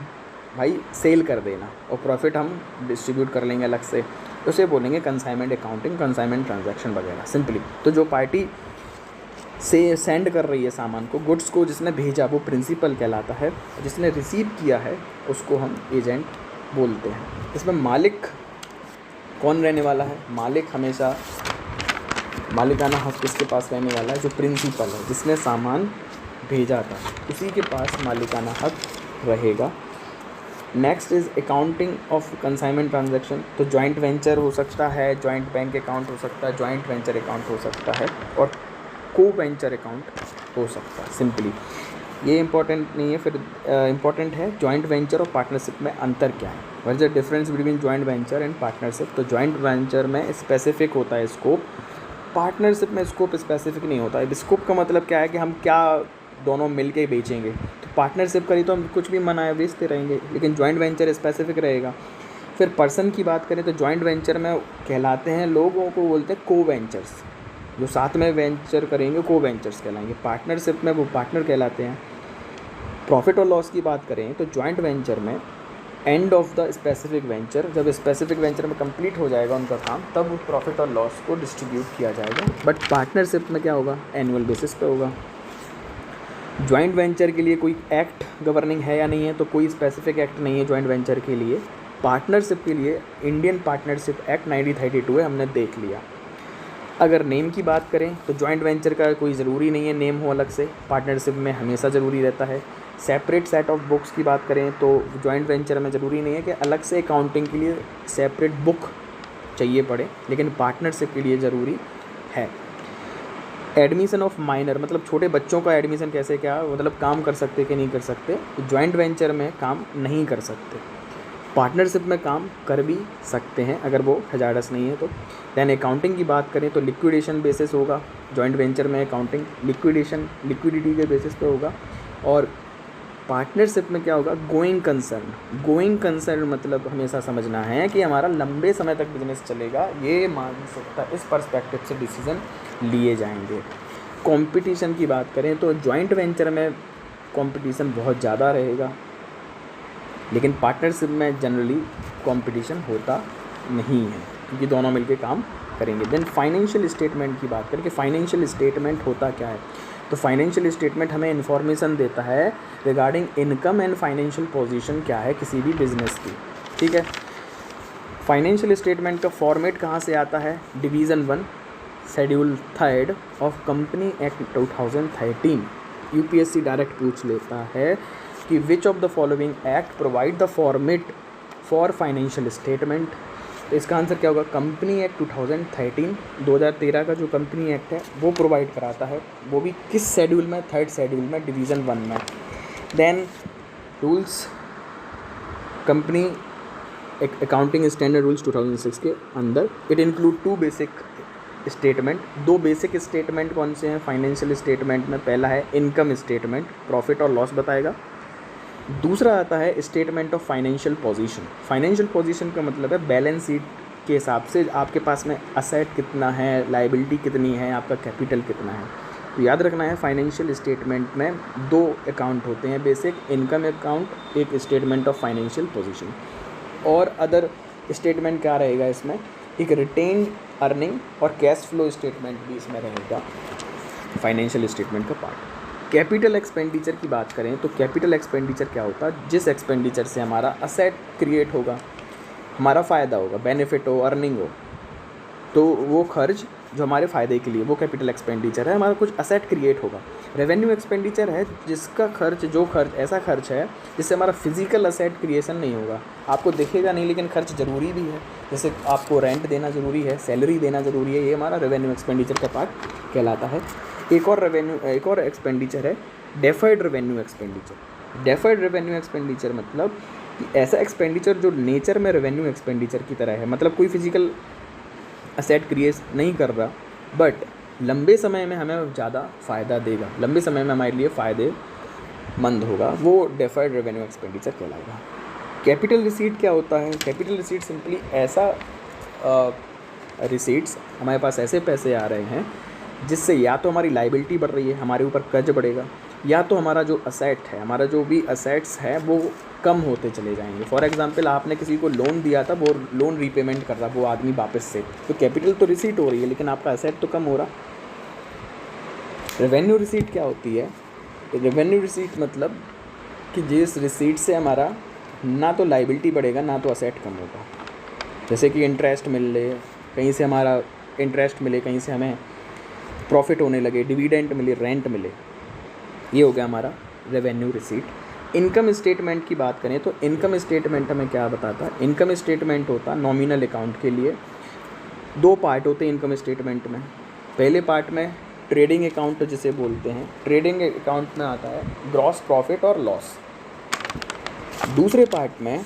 Speaker 1: भाई सेल कर देना और प्रॉफिट हम डिस्ट्रीब्यूट कर लेंगे अलग से, तो उसे बोलेंगे कंसाइनमेंट अकाउंटिंग, कंसाइनमेंट ट्रांजैक्शन वगैरह सिंपली। तो जो पार्टी से सेंड कर रही है सामान को, गुड्स को जिसने भेजा वो प्रिंसिपल कहलाता है, जिसने रिसीव किया है उसको हम एजेंट बोलते हैं। इसमें मालिक कौन रहने वाला है? मालिक हमेशा मालिकाना हक किसके पास रहने वाला है? जो प्रिंसिपल है जिसने सामान भेजा था उसी के पास मालिकाना हक रहेगा। Next is accounting of consignment transaction. तो जॉइंट वेंचर हो सकता है, जॉइंट बैंक अकाउंट हो सकता है, जॉइंट वेंचर अकाउंट हो सकता है और को वेंचर अकाउंट हो सकता है सिंपली। ये इंपॉर्टेंट नहीं है। फिर इंपॉर्टेंट है जॉइंट वेंचर और पार्टनरशिप में अंतर क्या है, what is the difference between joint venture and partnership. तो जॉइंट वेंचर में स्पेसिफिक होता है स्कोप, पार्टनरशिप में स्कोप स्पेसिफिक नहीं होता है। स्कोप का मतलब क्या है कि हम क्या दोनों मिल के बेचेंगे। तो पार्टनरशिप करी तो हम कुछ भी मनाए बेचते रहेंगे, लेकिन जॉइंट वेंचर स्पेसिफिक रहेगा। फिर पर्सन की बात करें तो जॉइंट वेंचर में कहलाते हैं, लोगों को बोलते हैं को वेंचर्स, जो साथ में वेंचर करेंगे को वेंचर्स कहलाएंगे। पार्टनरशिप में वो पार्टनर कहलाते हैं। प्रॉफिट और लॉस की बात करें तो जॉइंट वेंचर में and of the specific venture, जब स्पेसिफिक वेंचर में कंप्लीट हो जाएगा उनका काम, तब उस प्रॉफिट और लॉस को डिस्ट्रीब्यूट किया जाएगा। बट पार्टनरशिप में क्या होगा? एनुअल बेसिस पे होगा। जॉइंट वेंचर के लिए कोई एक्ट गवर्निंग है या नहीं है? तो कोई स्पेसिफिक एक्ट नहीं है जॉइंट वेंचर के लिए। पार्टनरशिप के लिए इंडियन पार्टनरशिप एक्ट 1932 है, हमने देख लिया। अगर नेम की बात करें तो जॉइंट वेंचर का कोई ज़रूरी नहीं है नेम हो अलग से, पार्टनरशिप में हमेशा ज़रूरी रहता है। सेपरेट सेट ऑफ बुक्स की बात करें तो जॉइंट वेंचर में ज़रूरी नहीं है कि अलग से अकाउंटिंग के लिए सेपरेट बुक चाहिए पड़े, लेकिन पार्टनरशिप के लिए ज़रूरी है। एडमिशन ऑफ माइनर मतलब छोटे बच्चों का एडमिशन कैसे क्या मतलब काम कर सकते कि नहीं कर सकते, तो जॉइंट वेंचर में काम नहीं कर सकते। पार्टनरशिप में काम कर भी सकते हैं अगर वो हजारस नहीं है तो। दैन अकाउंटिंग की बात करें तो लिक्विडेशन बेसिस होगा जॉइंट वेंचर में अकाउंटिंग, लिक्विडिटी के बेसिस पे होगा। और पार्टनरशिप में क्या होगा? गोइंग कंसर्न मतलब हमेशा समझना है कि हमारा लंबे समय तक बिजनेस चलेगा, ये मानसिकता, इस पर्सपेक्टिव से डिसीजन लिए जाएंगे। कंपटीशन की बात करें तो जॉइंट वेंचर में कंपटीशन बहुत ज़्यादा रहेगा, लेकिन पार्टनरशिप में जनरली कंपटीशन होता नहीं है क्योंकि दोनों मिलके काम करेंगे। देन फाइनेंशियल स्टेटमेंट की बात करें कि फाइनेंशियल स्टेटमेंट होता क्या है, तो फाइनेंशियल स्टेटमेंट हमें इन्फॉर्मेशन देता है regarding income and financial position क्या है किसी भी बिजनेस की। ठीक है, फाइनेंशियल स्टेटमेंट का फॉर्मेट कहाँ से आता है? Division 1 schedule 3 of company act 2013। UPSC direct पूछ लेता है कि which of the following act provide the format for financial statement. तो इसका आंसर क्या होगा? कंपनी एक्ट 2013 का जो कंपनी एक्ट है वो प्रोवाइड कराता है, वो भी किस शेड्यूल में? 3rd शेड्यूल में, डिवीज़न 1 में। Then rules, company accounting standard rules 2006 के अंदर it include 2 basic statement. 2 basic statement कौन से हैं फाइनेंशियल स्टेटमेंट में? पहला है इनकम स्टेटमेंट, प्रॉफिट और लॉस बताएगा। दूसरा आता है statement of financial position. Financial position का मतलब है बैलेंस शीट के हिसाब से आपके पास में असेट कितना है, लायबिलिटी कितनी है, आपका कैपिटल कितना है। तो याद रखना है फाइनेंशियल स्टेटमेंट में 2 अकाउंट होते हैं, बेसिक इनकम अकाउंट, एक स्टेटमेंट ऑफ फाइनेंशियल पोजीशन। और अदर स्टेटमेंट क्या रहेगा इसमें? एक रिटेन्ड अर्निंग और कैश फ्लो स्टेटमेंट भी इसमें रहेगा फाइनेंशियल स्टेटमेंट का पार्ट। कैपिटल एक्सपेंडिचर की बात करें तो कैपिटल एक्सपेंडिचर क्या होता है? जिस एक्सपेंडिचर से हमारा असेट क्रिएट होगा, हमारा फ़ायदा होगा, बेनिफिट हो, अर्निंग हो, तो वो खर्च जो हमारे फ़ायदे के लिए, वो कैपिटल एक्सपेंडिचर है, हमारा कुछ असेट क्रिएट होगा। रेवेन्यू एक्सपेंडिचर है जिसका खर्च, जो खर्च ऐसा खर्च है जिससे हमारा फिजिकल असेट क्रिएशन नहीं होगा, आपको दिखेगा नहीं लेकिन खर्च ज़रूरी भी है। जैसे आपको रेंट देना ज़रूरी है, सैलरी देना ज़रूरी है, ये हमारा रेवेन्यू एक्सपेंडिचर का पार्ट कहलाता है। एक और एक्सपेंडिचर है deferred revenue expenditure. Deferred revenue expenditure मतलब कि ऐसा एक्सपेंडिचर जो नेचर में रेवेन्यू एक्सपेंडिचर की तरह है, मतलब कोई फिजिकल असेट क्रिएट नहीं कर रहा बट लंबे समय में हमें ज़्यादा फ़ायदा देगा, लंबे समय में हमारे लिए फ़ायदेमंद होगा, वो डेफर्ड रेवेन्यू एक्सपेंडिचर कहलाएगा। कैपिटल रिसीट क्या होता है? कैपिटल रिसीट सिंपली ऐसा रिसीट्स, हमारे पास ऐसे पैसे आ रहे हैं जिससे या तो हमारी लाइबिलिटी बढ़ रही है, हमारे ऊपर कर्ज बढ़ेगा, या तो हमारा जो असेट है, हमारा जो भी असेट्स है वो कम होते चले जाएंगे। फॉर एग्जांपल आपने किसी को लोन दिया था, वो लोन रीपेमेंट कर रहा वो आदमी वापस से, तो कैपिटल तो रिसीट हो रही है लेकिन आपका असेट तो कम हो रहा। रेवेन्यू रिसीट क्या होती है? रेवेन्यू रिसीट मतलब कि जिस रिसीट से हमारा ना तो लाइबिलिटी बढ़ेगा ना तो असेट कम होगा। जैसे कि इंटरेस्ट मिल रहे, कहीं से हमारा इंटरेस्ट मिले, कहीं से हमें प्रॉफिट होने लगे, डिविडेंड मिले, रेंट मिले, ये हो गया हमारा रेवेन्यू रिसीट। इनकम स्टेटमेंट की बात करें तो इनकम स्टेटमेंट हमें क्या बताता है? इनकम स्टेटमेंट होता नॉमिनल अकाउंट के लिए। दो पार्ट होते हैं इनकम स्टेटमेंट में। पहले पार्ट में ट्रेडिंग अकाउंट जिसे बोलते हैं, ट्रेडिंग अकाउंट में आता है ग्रॉस प्रॉफिट और लॉस। दूसरे पार्ट में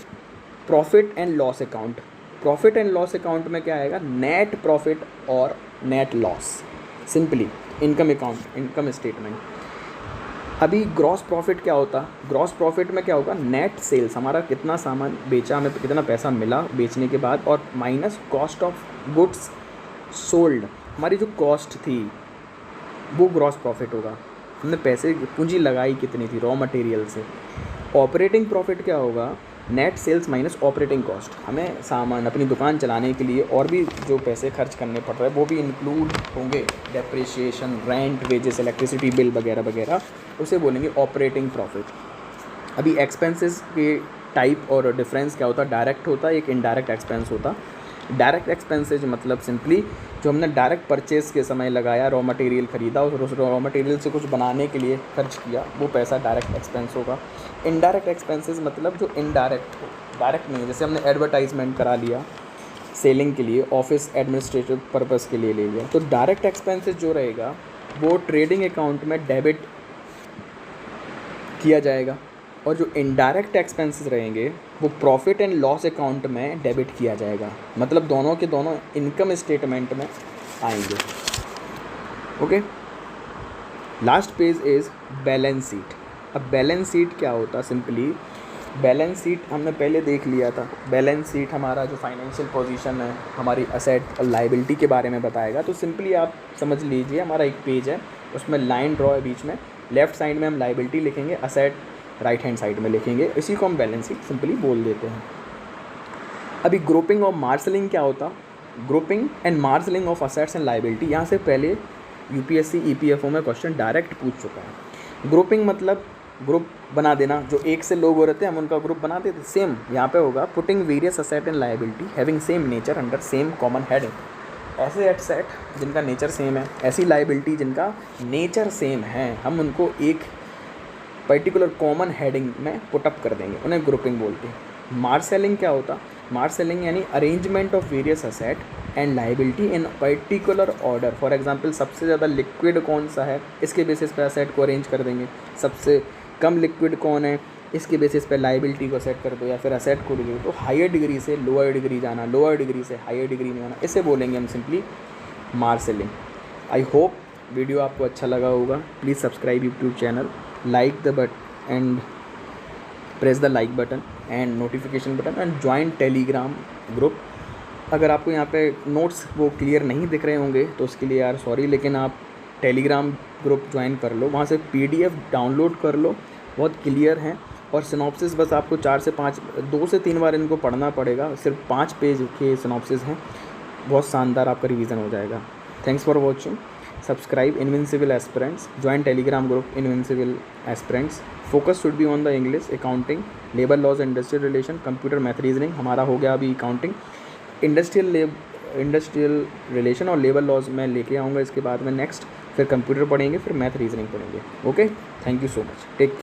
Speaker 1: profit and loss account. Profit and loss account में क्या आएगा? नेट प्रॉफिट और net loss. Simply income account, income statement. अभी ग्रॉस प्रॉफिट क्या होता? ग्रॉस प्रॉफिट में क्या होगा? नेट सेल्स, हमारा कितना सामान बेचा, हमें कितना पैसा मिला बेचने के बाद, और minus cost of goods sold, हमारी जो कॉस्ट थी वो ग्रॉस प्रॉफिट होगा। हमने पैसे पूंजी लगाई कितनी थी रॉ मटेरियल से। ऑपरेटिंग प्रॉफिट क्या होगा? Net sales minus operating cost, हमें सामान अपनी दुकान चलाने के लिए और भी जो पैसे खर्च करने पड़ रहे हैं वो भी इंक्लूड होंगे, depreciation, rent, wages, electricity bill वगैरह वगैरह, उसे बोलेंगे ऑपरेटिंग प्रॉफिट। अभी एक्सपेंसेस के टाइप और डिफरेंस क्या होता है? डायरेक्ट होता है, एक इनडायरेक्ट एक्सपेंस होता। डायरेक्ट एक्सपेंसेज मतलब सिंपली जो हमने डायरेक्ट परचेज़ के समय लगाया, रॉ मटेरियल ख़रीदा और उस रॉ मटेरियल से कुछ बनाने के लिए खर्च किया, वो पैसा डायरेक्ट एक्सपेंस होगा। इनडायरेक्ट एक्सपेंसेस मतलब जो इनडायरेक्ट हो, डायरेक्ट नहीं है। जैसे हमने एडवर्टाइजमेंट करा लिया सेलिंग के लिए, ऑफिस एडमिनिस्ट्रेटिव पर्पज़ के लिए ले लिया, तो डायरेक्ट एक्सपेंसेस जो रहेगा वो ट्रेडिंग अकाउंट में डेबिट किया जाएगा, और जो इनडायरेक्ट एक्सपेंसेस रहेंगे वो प्रॉफिट एंड लॉस अकाउंट में डेबिट किया जाएगा। मतलब दोनों के दोनों इनकम स्टेटमेंट में आएंगे। Okay, last page is balance sheet. अब बैलेंस शीट क्या होता? सिंपली बैलेंस शीट हमने पहले देख लिया था। बैलेंस शीट हमारा जो फाइनेंशियल पोजीशन है, हमारी असेट और लाइबिलिटी के बारे में बताएगा। तो सिंपली आप समझ लीजिए, हमारा एक पेज है, उसमें लाइन ड्रॉ है बीच में, लेफ़्ट साइड में हम लाइबिलिटी लिखेंगे, असेट राइट हैंड साइड में लिखेंगे, इसी को हम बैलेंस शीट सिंपली बोल देते हैं। अभी ग्रुपिंग और मार्शलिंग क्या होता? Grouping and marshalling of assets and liability, यहाँ से पहले यूपीएससी ईपीएफओ में क्वेश्चन डायरेक्ट पूछ चुका है। ग्रुपिंग मतलब ग्रुप बना देना, जो एक से लोग हो रहे थे हम उनका ग्रुप बना देते। सेम यहाँ पे होगा, putting various asset and liability having same nature under same common heading. ऐसे एसेट जिनका नेचर सेम है, ऐसी लाइबिलिटी जिनका नेचर सेम है, हम उनको एक पर्टिकुलर कॉमन हेडिंग में पुटअप कर देंगे, उन्हें ग्रुपिंग बोलते हैं। मार्शलिंग क्या होता? मार्शलिंग यानी arrangement of various asset and liability in particular order. For example सबसे ज़्यादा लिक्विड कौन सा है, इसके बेसिस पे असेट को अरेंज कर देंगे। सबसे कम लिक्विड कौन है, इसके बेसिस पे लाइबिलिटी को सेट कर दो, या फिर असेट को डिग्री। तो हायर डिग्री से लोअर डिग्री जाना, लोअर डिग्री से हायर डिग्री में जाना, इसे बोलेंगे हम simply marshalling. I hope video आपको अच्छा लगा होगा। Please subscribe YouTube channel, like the button and press the like button and notification button and join telegram group। अगर आपको यहाँ पे नोट्स वो क्लियर नहीं दिख रहे होंगे तो उसके लिए यार सॉरी, लेकिन आप टेलीग्राम ग्रुप ज्वाइन कर लो, वहाँ से PDF डाउनलोड कर लो, बहुत क्लियर हैं। और सिनॉप्सिस बस आपको 2 से 3 बार इनको पढ़ना पड़ेगा, सिर्फ 5 पेज के सिनॉप्सिस हैं, बहुत शानदार आपका रिवीजन हो जाएगा। Thanks for watching. Subscribe Invincible Aspirants, join Telegram group Invincible Aspirants। Focus should be on the English, accounting, labor laws, industrial relation, computer math, reasoning। हमारा हो गया अभी accounting। इंडस्ट्रियल इंडस्ट्रियल रिलेशन और लेबर लॉज मैं लेके आऊँगा इसके बाद में नेक्स्ट, फिर कंप्यूटर पढ़ेंगे, फिर मैथ रीजनिंग पढ़ेंगे। Okay, thank you so much, take